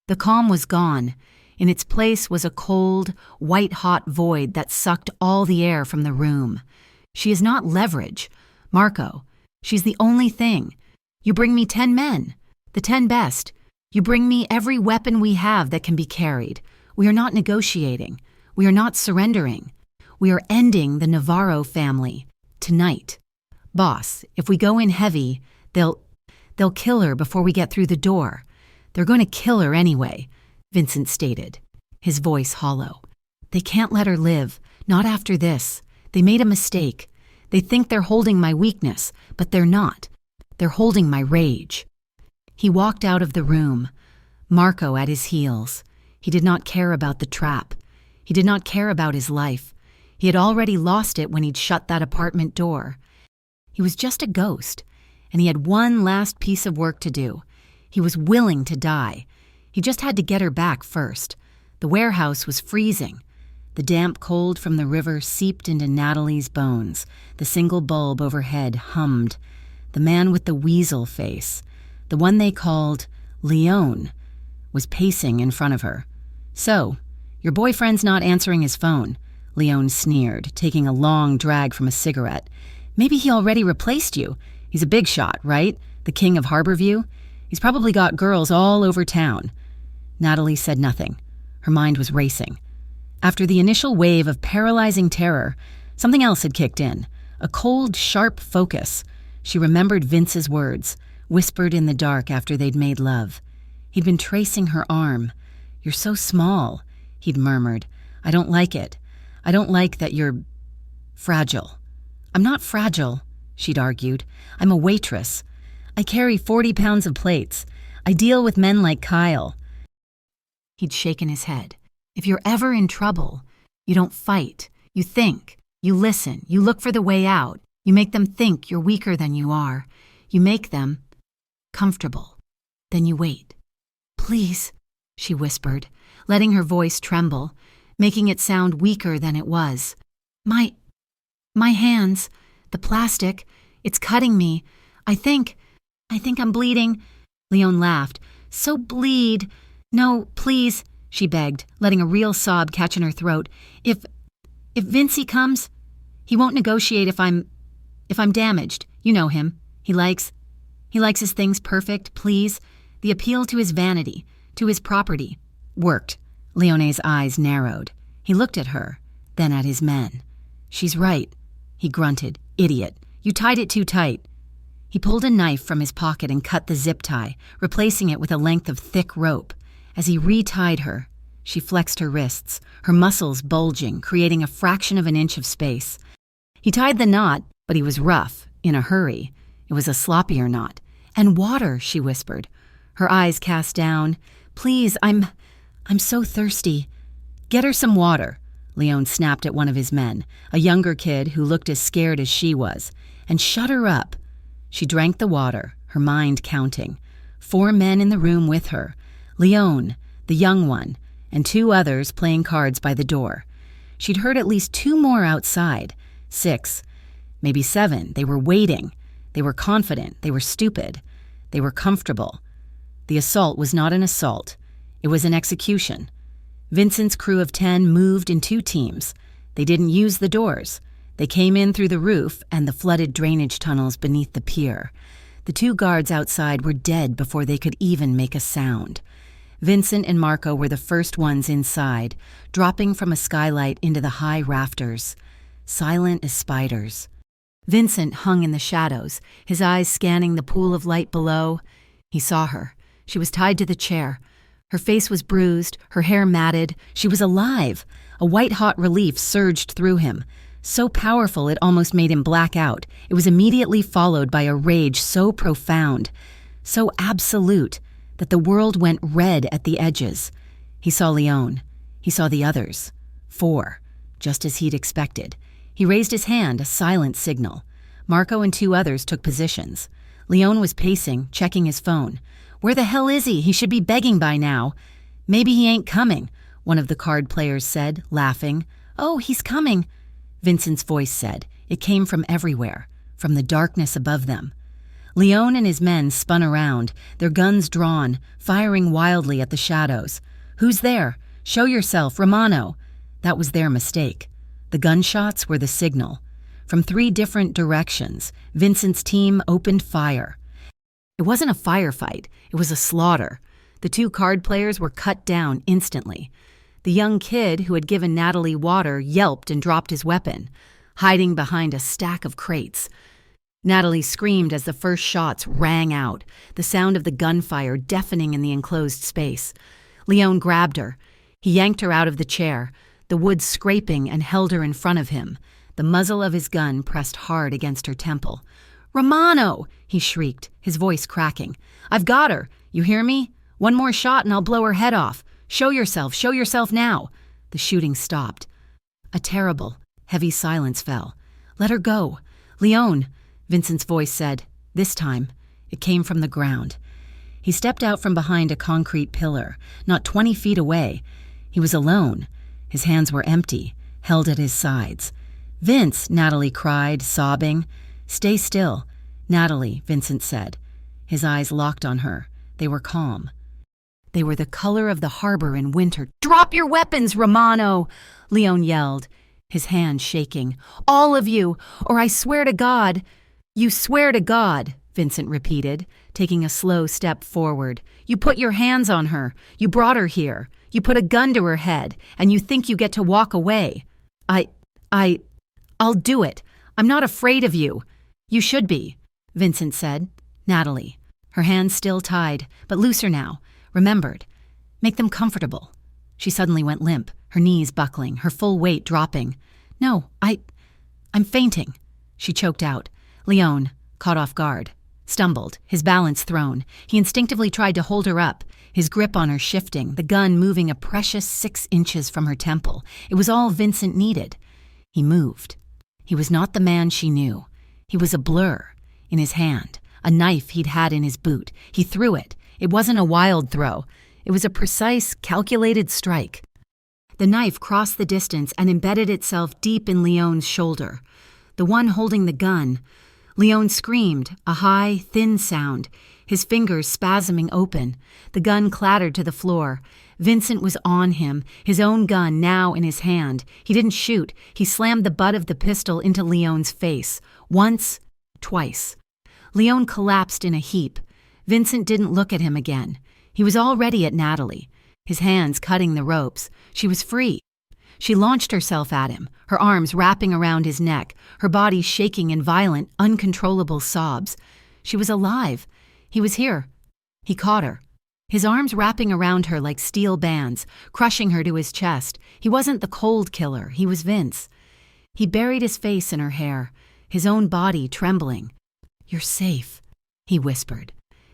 The calm was gone. In its place was a cold, white-hot void that sucked all the air from the room. "She is not leverage. Marco, she's the only thing. You bring me 10 men, the 10 best. You bring me every weapon we have that can be carried. We are not negotiating. We are not surrendering. We are ending the Navarro family. Tonight. Boss, if we go in heavy, they'll kill her before we get through the door. They're going to kill her anyway," Vincent stated, his voice hollow. "They can't let her live, not after this. They made a mistake. They think they're holding my weakness, but they're not. They're holding my rage." He walked out of the room, Marco at his heels. He did not care about the trap. He did not care about his life. He had already lost it when he'd shut that apartment door. He was just a ghost, and he had one last piece of work to do. He was willing to die. He just had to get her back first. The warehouse was freezing. The damp cold from the river seeped into Natalie's bones. The single bulb overhead hummed. The man with the weasel face, the one they called Leon, was pacing in front of her. "So, your boyfriend's not answering his phone," Leon sneered, taking a long drag from a cigarette. "Maybe he already replaced you. He's a big shot, right? The king of Harborview? He's probably got girls all over town." Natalie said nothing. Her mind was racing. After the initial wave of paralyzing terror, something else had kicked in, a cold, sharp focus. She remembered Vince's words, whispered in the dark after they'd made love. He'd been tracing her arm. "You're so small," he'd murmured. "I don't like it. I don't like that you're fragile." "I'm not fragile," she'd argued. "I'm a waitress. I carry 40 pounds of plates. I deal with men like Kyle." He'd shaken his head. "If you're ever in trouble, you don't fight. You think. You listen. You look for the way out. You make them think you're weaker than you are. You make them comfortable. Then you wait." "Please," she whispered, letting her voice tremble, making it sound weaker than it was. My hands, the plastic, it's cutting me. I think I'm bleeding." Leon laughed. "So bleed. No, please," she begged, letting a real sob catch in her throat. If Vincey comes, he won't negotiate if I'm damaged. You know him. He likes his things perfect, please. The appeal to his vanity, to his property." Worked. Leone's eyes narrowed. He looked at her, then at his men. "She's right," he grunted. Idiot. You tied it too tight. He pulled a knife from his pocket and cut the zip tie, replacing it with a length of thick rope. As he retied her, she flexed her wrists, her muscles bulging, creating a fraction of an inch of space. He tied the knot, but he was rough, in a hurry. It was a sloppier knot. "And water," she whispered, her eyes cast down. "Please, I'm so thirsty." "Get her some water," Leon snapped at one of his men, a younger kid who looked as scared as she was. "And shut her up." She drank the water, her mind counting. 4 men in the room with her. Leon, the young one, and 2 others playing cards by the door. She'd heard at least 2 more outside. 6, maybe 7. They were waiting. They were confident. They were stupid. They were comfortable. The assault was not an assault. It was an execution. Vincent's crew of 10 moved in 2 teams. They didn't use the doors. They came in through the roof and the flooded drainage tunnels beneath the pier. The 2 guards outside were dead before they could even make a sound. Vincent and Marco were the first ones inside, dropping from a skylight into the high rafters, silent as spiders. Vincent hung in the shadows, his eyes scanning the pool of light below. He saw her. She was tied to the chair. Her face was bruised, her hair matted. She was alive. A white-hot relief surged through him, so powerful it almost made him black out. It was immediately followed by a rage so profound, so absolute, that the world went red at the edges. He saw Leon. He saw the others. 4, just as he'd expected. He raised his hand, a silent signal. Marco and 2 others took positions. Leon was pacing, checking his phone. "Where the hell is he? He should be begging by now." "Maybe he ain't coming," one of the card players said, laughing. "Oh, he's coming," Vincent's voice said. It came from everywhere, from the darkness above them. Leon and his men spun around, their guns drawn, firing wildly at the shadows. "Who's there? Show yourself, Romano." That was their mistake. The gunshots were the signal. From 3 different directions, Vincent's team opened fire. It wasn't a firefight, it was a slaughter. The 2 card players were cut down instantly. The young kid who had given Natalie water yelped and dropped his weapon, hiding behind a stack of crates. Natalie screamed as the first shots rang out, the sound of the gunfire deafening in the enclosed space. Leon grabbed her. He yanked her out of the chair, the wood scraping, and held her in front of him, the muzzle of his gun pressed hard against her temple. "Romano!" he shrieked, his voice cracking. "I've got her. You hear me? One more shot and I'll blow her head off. Show yourself now." The shooting stopped. A terrible, heavy silence fell. "Let her go. Leon," Vincent's voice said. This time, it came from the ground. He stepped out from behind a concrete pillar, not 20 feet away. He was alone. His hands were empty, held at his sides. "Vince," Natalie cried, sobbing. "Stay still." "Natalie," Vincent said. His eyes locked on her. They were calm. They were the color of the harbor in winter. "Drop your weapons, Romano!" Leon yelled, his hand shaking. "All of you, or I swear to God." "You swear to God," Vincent repeated, taking a slow step forward. "You put your hands on her. You brought her here. You put a gun to her head, and you think you get to walk away. I'll do it. I'm not afraid of you." "You should be," Vincent said. Natalie, her hands still tied, but looser now, remembered. "Make them comfortable." She suddenly went limp, her knees buckling, her full weight dropping. "No, I'm fainting," she choked out. Leon, caught off guard, stumbled, his balance thrown. He instinctively tried to hold her up, his grip on her shifting, the gun moving a precious 6 inches from her temple. It was all Vincent needed. He moved. He was not the man she knew. He was a blur. In his hand, a knife he'd had in his boot. He threw it. It wasn't a wild throw. It was a precise, calculated strike. The knife crossed the distance and embedded itself deep in Leon's shoulder. The one holding the gun. Leon screamed, a high, thin sound, his fingers spasming open. The gun clattered to the floor. Vincent was on him, his own gun now in his hand. He didn't shoot. He slammed the butt of the pistol into Leon's face. Once, twice. Leon collapsed in a heap. Vincent didn't look at him again. He was already at Natalie, his hands cutting the ropes. She was free. She launched herself at him, her arms wrapping around his neck, her body shaking in violent, uncontrollable sobs. She was alive. He was here. He caught her. His arms wrapping around her like steel bands, crushing her to his chest. He wasn't the cold killer. He was Vince. He buried his face in her hair, his own body trembling. "You're safe," he whispered,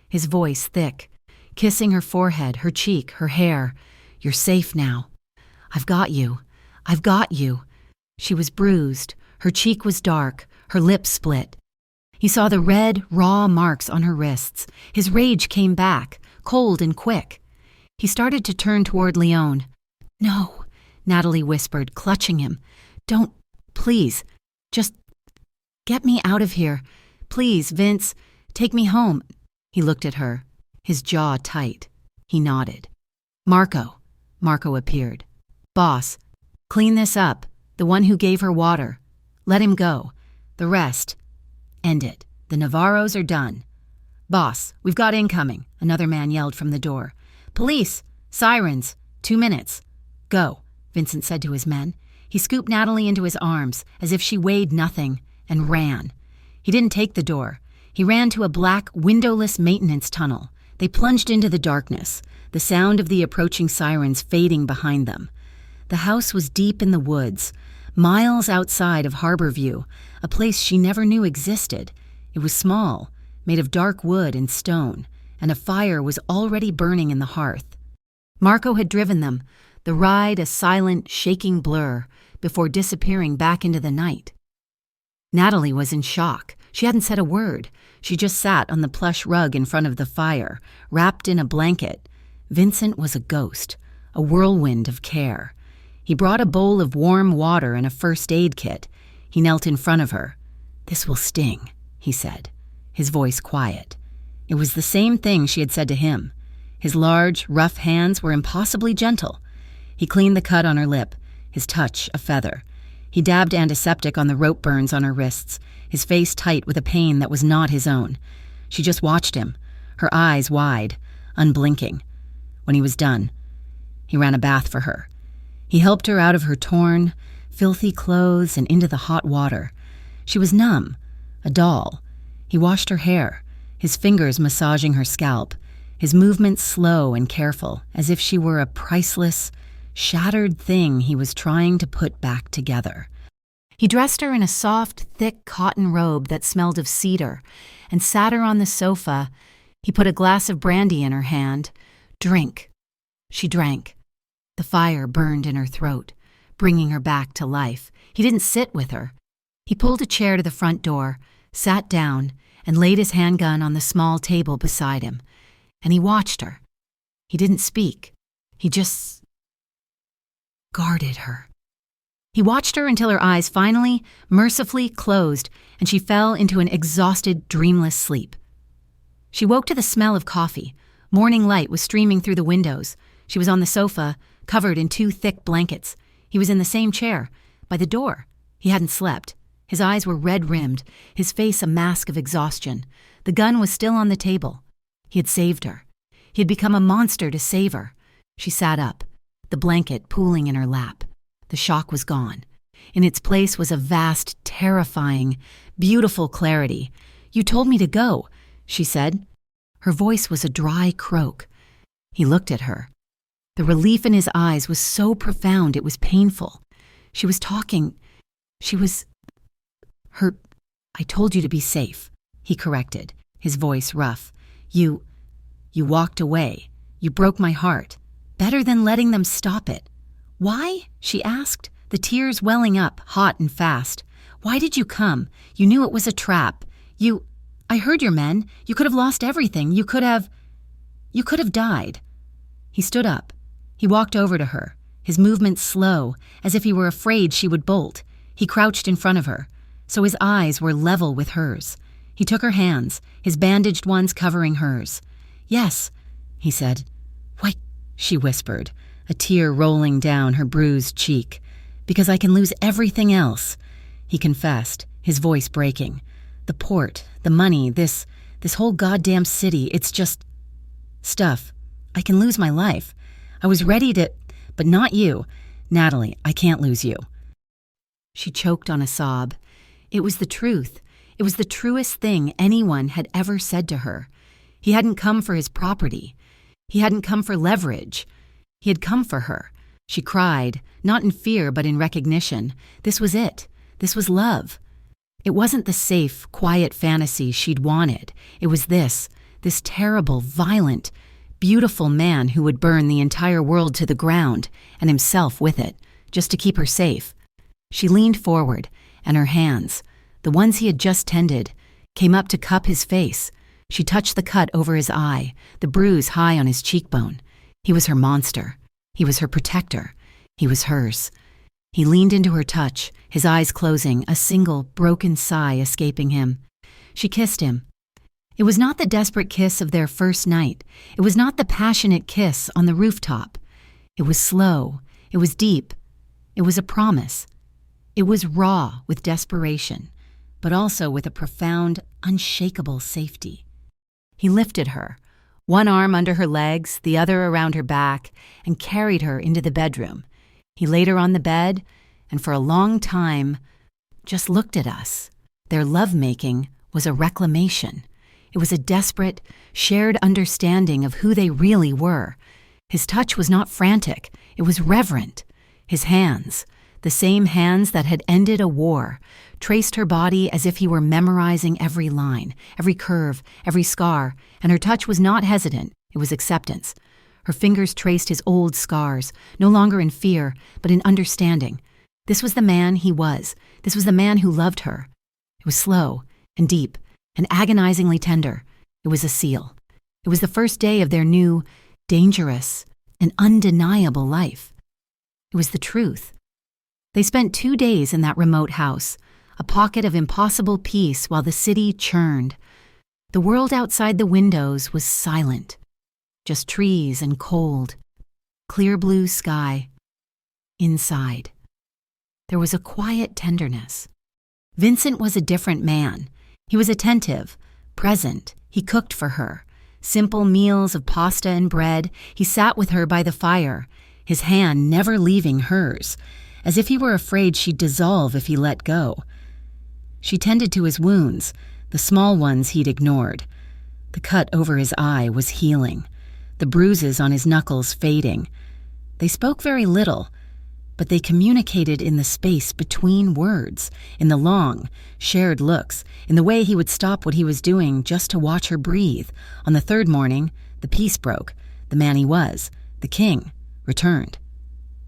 his voice thick, kissing her forehead, her cheek, her hair. "You're safe now. I've got you. I've got you." She was bruised. Her cheek was dark, her lips split. He saw the red, raw marks on her wrists. His rage came back, cold and quick. He started to turn toward Leone. "No," Natalie whispered, clutching him. "Don't, please. Just get me out of here. Please, Vince, take me home." He looked at her, his jaw tight. He nodded. Marco appeared. "Boss, clean this up. The one who gave her water. Let him go. The rest, end it. The Navarros are done." "Boss, we've got incoming," another man yelled from the door. "Police! Sirens! 2 minutes." "Go," Vincent said to his men. He scooped Natalie into his arms, as if she weighed nothing, and ran. He didn't take the door. He ran to a black, windowless maintenance tunnel. They plunged into the darkness, the sound of the approaching sirens fading behind them. The house was deep in the woods, miles outside of Harborview, a place she never knew existed. It was small, made of dark wood and stone, and a fire was already burning in the hearth. Marco had driven them, the ride a silent, shaking blur, before disappearing back into the night. Natalie was in shock. She hadn't said a word. She just sat on the plush rug in front of the fire, wrapped in a blanket. Vincent was a ghost, a whirlwind of care. He brought a bowl of warm water and a first aid kit. He knelt in front of her. "This will sting," he said, his voice quiet. It was the same thing she had said to him. His large, rough hands were impossibly gentle. He cleaned the cut on her lip, his touch a feather. He dabbed antiseptic on the rope burns on her wrists, his face tight with a pain that was not his own. She just watched him, her eyes wide, unblinking. When he was done, he ran a bath for her. He helped her out of her torn, filthy clothes and into the hot water. She was numb, a doll. He washed her hair, his fingers massaging her scalp, his movements slow and careful, as if she were a priceless, shattered thing he was trying to put back together. He dressed her in a soft, thick cotton robe that smelled of cedar and sat her on the sofa. He put a glass of brandy in her hand. "Drink." She drank. The fire burned in her throat, bringing her back to life. He didn't sit with her. He pulled a chair to the front door, sat down, and laid his handgun on the small table beside him. And he watched her. He didn't speak. He just guarded her. He watched her until her eyes finally, mercifully closed, and she fell into an exhausted, dreamless sleep. She woke to the smell of coffee. Morning light was streaming through the windows. She was on the sofa, covered in 2 thick blankets. He was in the same chair, by the door. He hadn't slept. His eyes were red-rimmed, his face a mask of exhaustion. The gun was still on the table. He had saved her. He had become a monster to save her. She sat up, the blanket pooling in her lap. The shock was gone. In its place was a vast, terrifying, beautiful clarity. "You told me to go," she said. Her voice was a dry croak. He looked at her. The relief in his eyes was so profound it was painful. She was talking. She was hurt. "I told you to be safe," he corrected, his voice rough. You walked away. You broke my heart. Better than letting them stop it." "Why?" she asked, the tears welling up, hot and fast. "Why did you come? You knew it was a trap. I heard your men. You could have lost everything. You could have died." He stood up. He walked over to her, his movements slow, as if he were afraid she would bolt. He crouched in front of her, so his eyes were level with hers. He took her hands, his bandaged ones covering hers. "Yes," he said. "Why," she whispered, a tear rolling down her bruised cheek. "Because I can lose everything else," he confessed, his voice breaking. "The port, the money, this whole goddamn city, it's just stuff. I can lose my life. I was ready to, but not you. Natalie, I can't lose you." She choked on a sob. It was the truth. It was the truest thing anyone had ever said to her. He hadn't come for his property. He hadn't come for leverage. He had come for her. She cried, not in fear but in recognition. This was it. This was love. It wasn't the safe, quiet fantasy she'd wanted. It was this terrible, violent, beautiful man who would burn the entire world to the ground, and himself with it, just to keep her safe. She leaned forward, and her hands, the ones he had just tended, came up to cup his face. She touched the cut over his eye, the bruise high on his cheekbone. He was her monster. He was her protector. He was hers. He leaned into her touch, his eyes closing, a single, broken sigh escaping him. She kissed him. It was not the desperate kiss of their first night. It was not the passionate kiss on the rooftop. It was slow. It was deep. It was a promise. It was raw with desperation, but also with a profound, unshakable safety. He lifted her, one arm under her legs, the other around her back, and carried her into the bedroom. He laid her on the bed, and for a long time, just looked at us. Their lovemaking was a reclamation. It was a desperate, shared understanding of who they really were. His touch was not frantic. It was reverent. His hands, the same hands that had ended a war, traced her body as if he were memorizing every line, every curve, every scar, and her touch was not hesitant. It was acceptance. Her fingers traced his old scars, no longer in fear, but in understanding. This was the man he was. This was the man who loved her. It was slow and deep and agonizingly tender. It was a seal. It was the first day of their new, dangerous, and undeniable life. It was the truth. They spent 2 days in that remote house, a pocket of impossible peace while the city churned. The world outside the windows was silent. Just trees and cold, clear blue sky. Inside, there was a quiet tenderness. Vincent was a different man. He was attentive, present. He cooked for her. Simple meals of pasta and bread. He sat with her by the fire, his hand never leaving hers, as if he were afraid she'd dissolve if he let go. She tended to his wounds, the small ones he'd ignored. The cut over his eye was healing, the bruises on his knuckles fading. They spoke very little, but they communicated in the space between words, in the long, shared looks, in the way he would stop what he was doing just to watch her breathe. On the third morning, the peace broke. The man he was, the king, returned.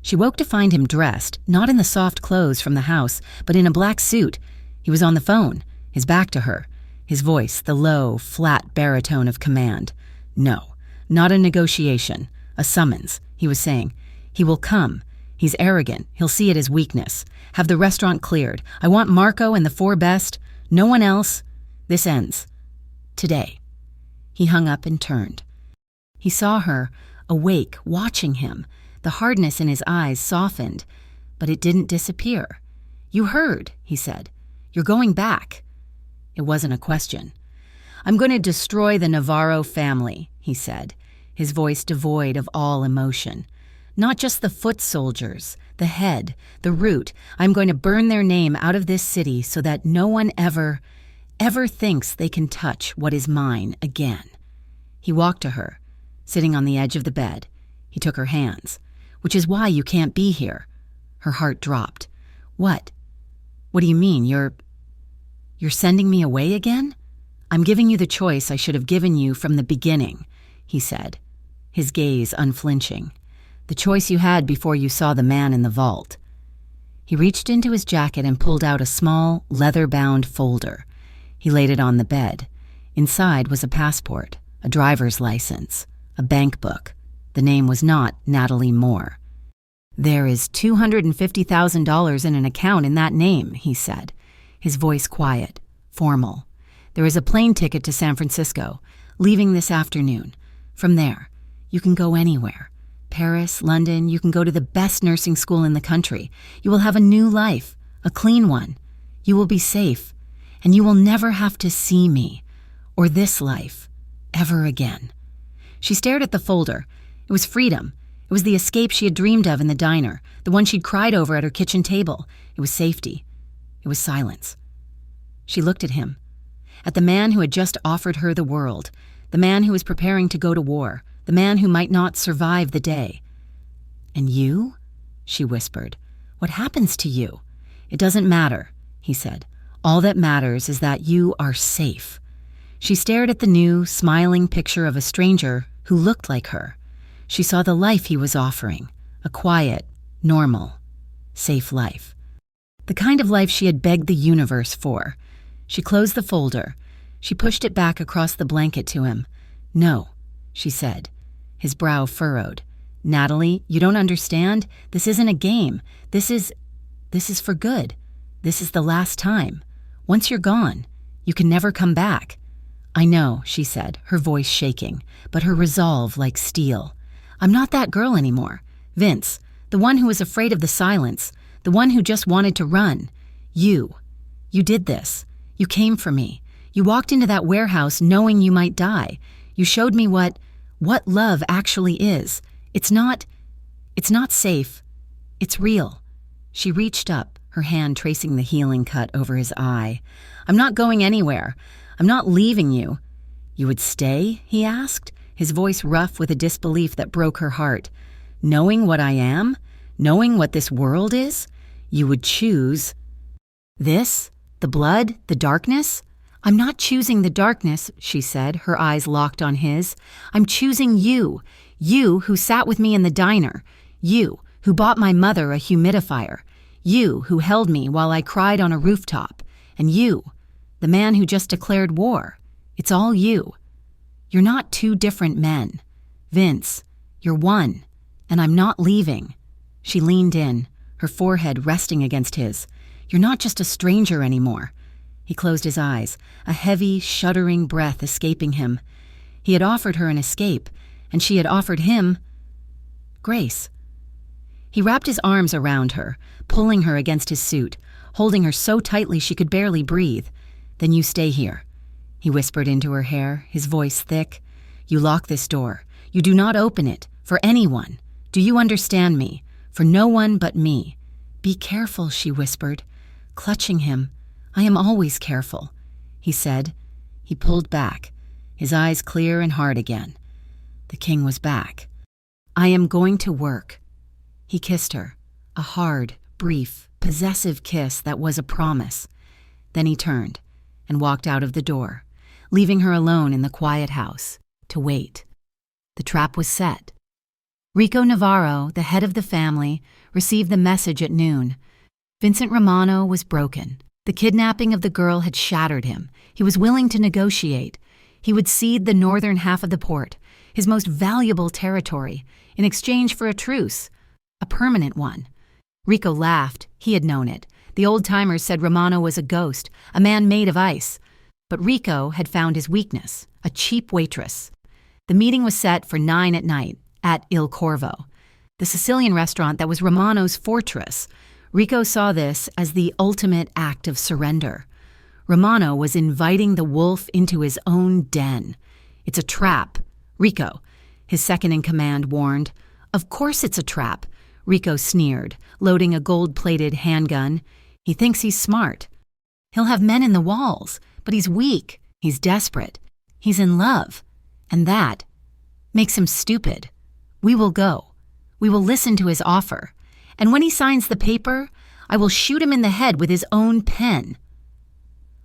She woke to find him dressed, not in the soft clothes from the house, but in a black suit. He was on the phone, his back to her, his voice the low, flat baritone of command. No, not a negotiation, a summons, he was saying. He will come. He's arrogant. He'll see it as weakness. Have the restaurant cleared. I want Marco and the 4 best. No one else. This ends. Today. He hung up and turned. He saw her, awake, watching him. The hardness in his eyes softened, but it didn't disappear. You heard, he said. You're going back. It wasn't a question. I'm going to destroy the Navarro family, he said, his voice devoid of all emotion. Not just the foot soldiers, the head, the root. I'm going to burn their name out of this city so that no one ever thinks they can touch what is mine again. He walked to her, sitting on the edge of the bed. He took her hands. Which is why you can't be here. Her heart dropped. What? What do you mean? You're sending me away again? I'm giving you the choice I should have given you from the beginning, he said, his gaze unflinching. The choice you had before you saw the man in the vault. He reached into his jacket and pulled out a small, leather-bound folder. He laid it on the bed. Inside was a passport, a driver's license, a bank book. The name was not Natalie Moore. There is $250,000 in an account in that name, he said, his voice quiet, formal. There is a plane ticket to San Francisco, leaving this afternoon. From there, you can go anywhere. Paris, London, you can go to the best nursing school in the country. You will have a new life, a clean one. You will be safe, and you will never have to see me, or this life, ever again. She stared at the folder. It was freedom. It was the escape she had dreamed of in the diner, the one she'd cried over at her kitchen table. It was safety. It was silence. She looked at him, at the man who had just offered her the world, the man who was preparing to go to war, the man who might not survive the day. "And you?" she whispered. "What happens to you?" "It doesn't matter," he said. "All that matters is that you are safe." She stared at the new, smiling picture of a stranger who looked like her. She saw the life he was offering, a quiet, normal, safe life. The kind of life she had begged the universe for. She closed the folder. She pushed it back across the blanket to him. "No," she said. His brow furrowed. "Natalie, you don't understand. This isn't a game. This is for good. This is the last time. Once you're gone, you can never come back." "I know," she said, her voice shaking, but her resolve like steel. "I'm not that girl anymore. Vince, the one who was afraid of the silence, the one who just wanted to run. You did this. You came for me. You walked into that warehouse knowing you might die. You showed me what love actually is. It's not safe. It's real." She reached up, her hand tracing the healing cut over his eye. "I'm not going anywhere. I'm not leaving you." "You would stay?" he asked, his voice rough with a disbelief that broke her heart. "Knowing what I am? Knowing what this world is? You would choose this? The blood? The darkness?" "I'm not choosing the darkness," she said, her eyes locked on his. "I'm choosing you. You who sat with me in the diner. You who bought my mother a humidifier. You who held me while I cried on a rooftop. And you, the man who just declared war. It's all you. You're not two different men. Vince, you're one, and I'm not leaving." She leaned in, her forehead resting against his. "You're not just a stranger anymore." He closed his eyes, a heavy, shuddering breath escaping him. He had offered her an escape, and she had offered him grace. He wrapped his arms around her, pulling her against his suit, holding her so tightly she could barely breathe. "Then you stay here," he whispered into her hair, his voice thick. "You lock this door. You do not open it, for anyone. Do you understand me? For no one but me." "Be careful," she whispered, clutching him. "I am always careful," he said. He pulled back, his eyes clear and hard again. The king was back. "I am going to work." He kissed her, a hard, brief, possessive kiss that was a promise. Then he turned and walked out of the door, leaving her alone in the quiet house, to wait. The trap was set. Rico Navarro, the head of the family, received the message at noon. Vincent Romano was broken. The kidnapping of the girl had shattered him. He was willing to negotiate. He would cede the northern half of the port, his most valuable territory, in exchange for a truce, a permanent one. Rico laughed. He had known it. The old-timers said Romano was a ghost, a man made of ice. But Rico had found his weakness, a cheap waitress. The meeting was set for 9 at night at Il Corvo, the Sicilian restaurant that was Romano's fortress. Rico saw this as the ultimate act of surrender. Romano was inviting the wolf into his own den. "It's a trap." "Rico," his second-in-command warned. "Of course it's a trap," Rico sneered, loading a gold-plated handgun. "He thinks he's smart. He'll have men in the walls, but he's weak. He's desperate. He's in love. And that makes him stupid. We will go. We will listen to his offer. And when he signs the paper, I will shoot him in the head with his own pen."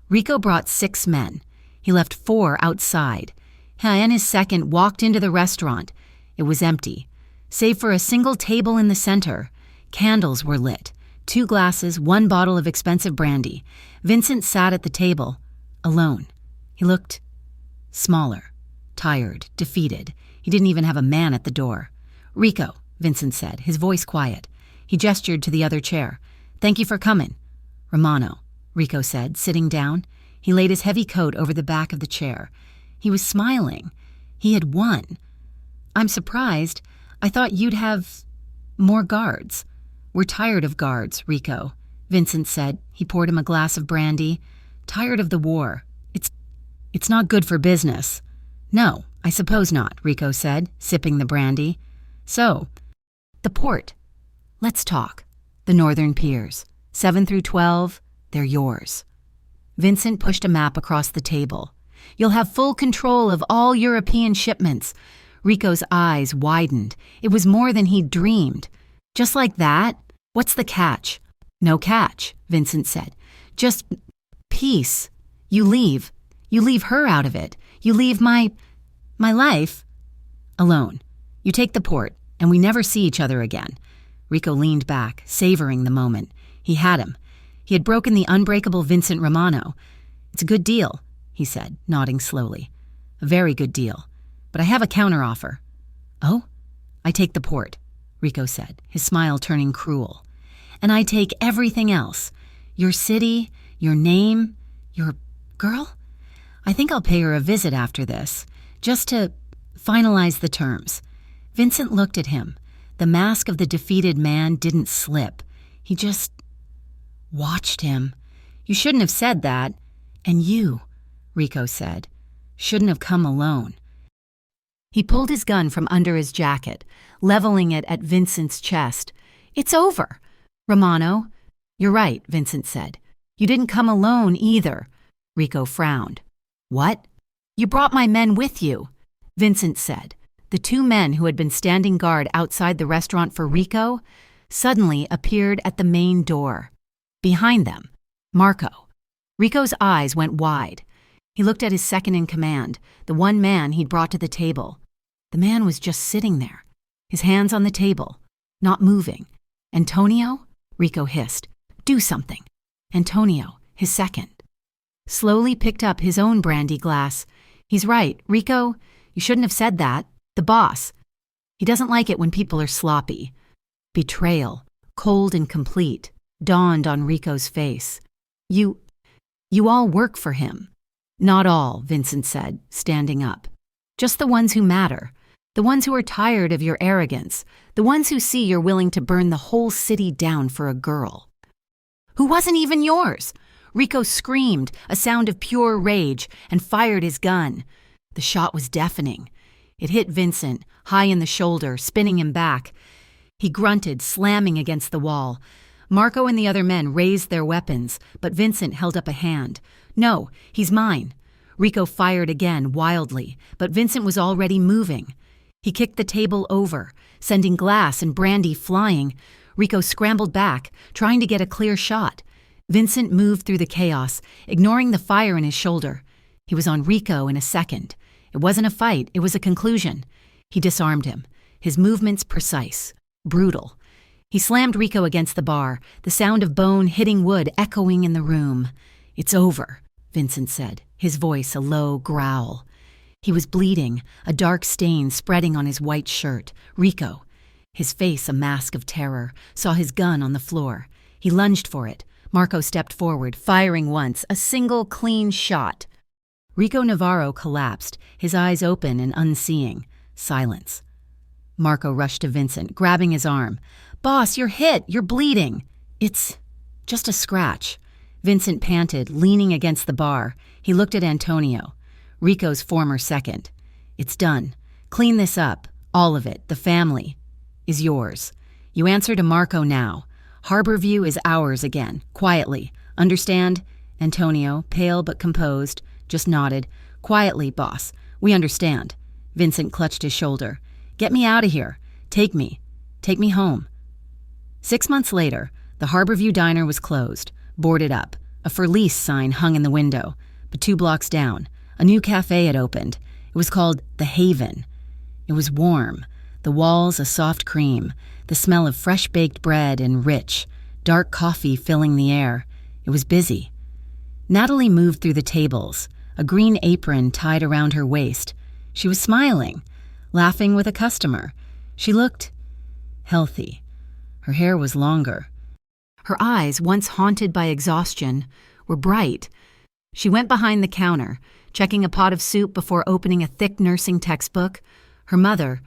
Rico brought 6 men. He left 4 outside. He and his second walked into the restaurant. It was empty. Save for a single table in the center, candles were lit. 2 glasses, 1 bottle of expensive brandy. Vincent sat at the table, alone. He looked smaller, tired, defeated. He didn't even have a man at the door. "Rico," Vincent said, his voice quiet. He gestured to the other chair. "Thank you for coming." "Romano," Rico said, sitting down. He laid his heavy coat over the back of the chair. He was smiling. He had won. "I'm surprised. I thought you'd have more guards." "We're tired of guards, Rico," Vincent said. He poured him a glass of brandy. "Tired of the war. It's not good for business." "No, I suppose not," Rico said, sipping the brandy. "So, The port. Let's talk. The northern piers. 7 through 12, they're yours. Vincent pushed a map across the table. You'll have full control of all European shipments. Rico's eyes widened. It was more than he'd dreamed. Just like that? What's the catch? No catch, Vincent said. Just peace. You leave. You leave her out of it. You leave my life alone. You take the port, and we never see each other again. Rico leaned back, savoring the moment. He had him. He had broken the unbreakable Vincent Romano. It's a good deal, he said, nodding slowly. A very good deal. But I have a counteroffer. Oh? I take the port, Rico said, his smile turning cruel. And I take everything else. Your city, your name, your girl? I think I'll pay her a visit after this, just to finalize the terms. Vincent looked at him. The mask of the defeated man didn't slip. He just watched him. You shouldn't have said that. And you, Rico said, shouldn't have come alone. He pulled his gun from under his jacket, leveling it at Vincent's chest. It's over. Romano. You're right, Vincent said. You didn't come alone either. Rico frowned. What? You brought my men with you, Vincent said. The two men who had been standing guard outside the restaurant for Rico suddenly appeared at the main door. Behind them, Marco. Rico's eyes went wide. He looked at his second-in-command, the one man he'd brought to the table. The man was just sitting there, his hands on the table, not moving. Antonio? Rico hissed. Do something. Antonio, his second, slowly picked up his own brandy glass. He's right, Rico. You shouldn't have said that. The boss. He doesn't like it when people are sloppy. Betrayal, cold and complete, dawned on Rico's face. You all work for him. Not all, Vincent said, standing up. Just the ones who matter. The ones who are tired of your arrogance. The ones who see you're willing to burn the whole city down for a girl. Who wasn't even yours. Rico screamed, a sound of pure rage, and fired his gun. The shot was deafening. It hit Vincent, high in the shoulder, spinning him back. He grunted, slamming against the wall. Marco and the other men raised their weapons, but Vincent held up a hand. No, he's mine. Rico fired again, wildly, but Vincent was already moving. He kicked the table over, sending glass and brandy flying. Rico scrambled back, trying to get a clear shot. Vincent moved through the chaos, ignoring the fire in his shoulder. He was on Rico in a second. It wasn't a fight, it was a conclusion. He disarmed him, his movements precise, brutal. He slammed Rico against the bar, the sound of bone hitting wood echoing in the room. It's over, Vincent said, his voice a low growl. He was bleeding, a dark stain spreading on his white shirt. Rico, his face a mask of terror, saw his gun on the floor. He lunged for it. Marco stepped forward, firing once, a single clean shot. Rico Navarro collapsed, his eyes open and unseeing. Silence. Marco rushed to Vincent, grabbing his arm. Boss, you're hit. You're bleeding. It's just a scratch. Vincent panted, leaning against the bar. He looked at Antonio, Rico's former second. It's done. Clean this up. All of it. The family is yours. You answer to Marco now. Harborview is ours again. Quietly. Understand? Antonio, pale but composed, just nodded. Quietly, boss. We understand. Vincent clutched his shoulder. Get me out of here. Take me. Take me home. 6 months later, the Harborview diner was closed, boarded up. A for lease sign hung in the window. But 2 blocks down, a new cafe had opened. It was called The Haven. It was warm, the walls a soft cream, the smell of fresh-baked bread and rich, dark coffee filling the air. It was busy. Natalie moved through the tables, a green apron tied around her waist. She was smiling, laughing with a customer. She looked healthy. Her hair was longer. Her eyes, once haunted by exhaustion, were bright. She went behind the counter, checking a pot of soup before opening a thick nursing textbook. Her mother,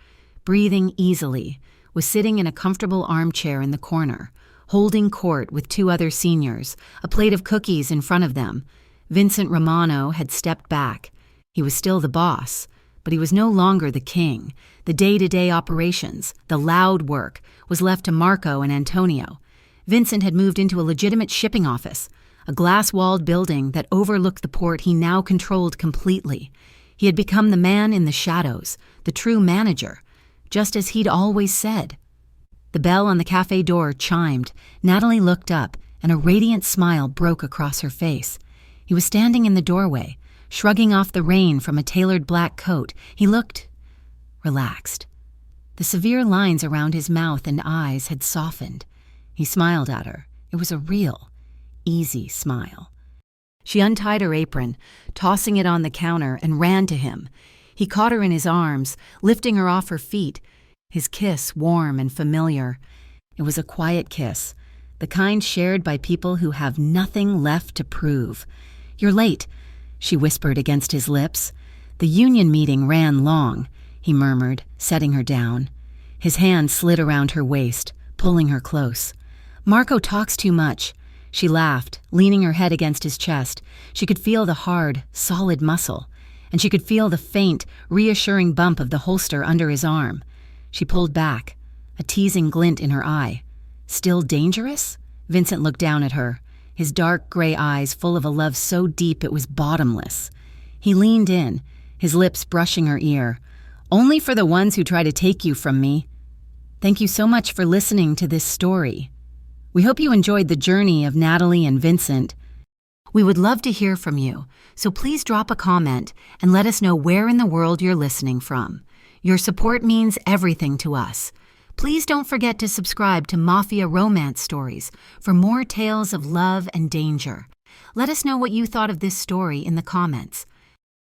breathing easily, was sitting in a comfortable armchair in the corner, holding court with 2 other seniors, a plate of cookies in front of them. Vincent Romano had stepped back. He was still the boss, But he was no longer the king. The day-to-day operations, the loud work, was left to Marco and Antonio. Vincent had moved into a legitimate shipping office, a glass-walled building that overlooked the port he now controlled completely. He had become the man in the shadows, the true manager, just as he'd always said. The bell on the cafe door chimed. Natalie looked up, and a radiant smile broke across her face. He was standing in the doorway, shrugging off the rain from a tailored black coat. He looked relaxed. The severe lines around his mouth and eyes had softened. He smiled at her. It was a real, easy smile. She untied her apron, tossing it on the counter, and ran to him. He caught her in his arms, lifting her off her feet, his kiss warm and familiar. It was a quiet kiss, the kind shared by people who have nothing left to prove. "You're late," she whispered against his lips. "The union meeting ran long," he murmured, setting her down. His hand slid around her waist, pulling her close. "Marco talks too much." She laughed, leaning her head against his chest. She could feel the hard, solid muscle, and she could feel the faint, reassuring bump of the holster under his arm. She pulled back, a teasing glint in her eye. "Still dangerous?" Vincent looked down at her, his dark gray eyes full of a love so deep it was bottomless. He leaned in, his lips brushing her ear. "Only for the ones who try to take you from me. Thank you so much for listening to this story. We hope you enjoyed the journey of Natalie and Vincent. We would love to hear from you, so please drop a comment and let us know where in the world you're listening from. Your support means everything to us. Please don't forget to subscribe to Mafia Romance Stories for more tales of love and danger. Let us know what you thought of this story in the comments.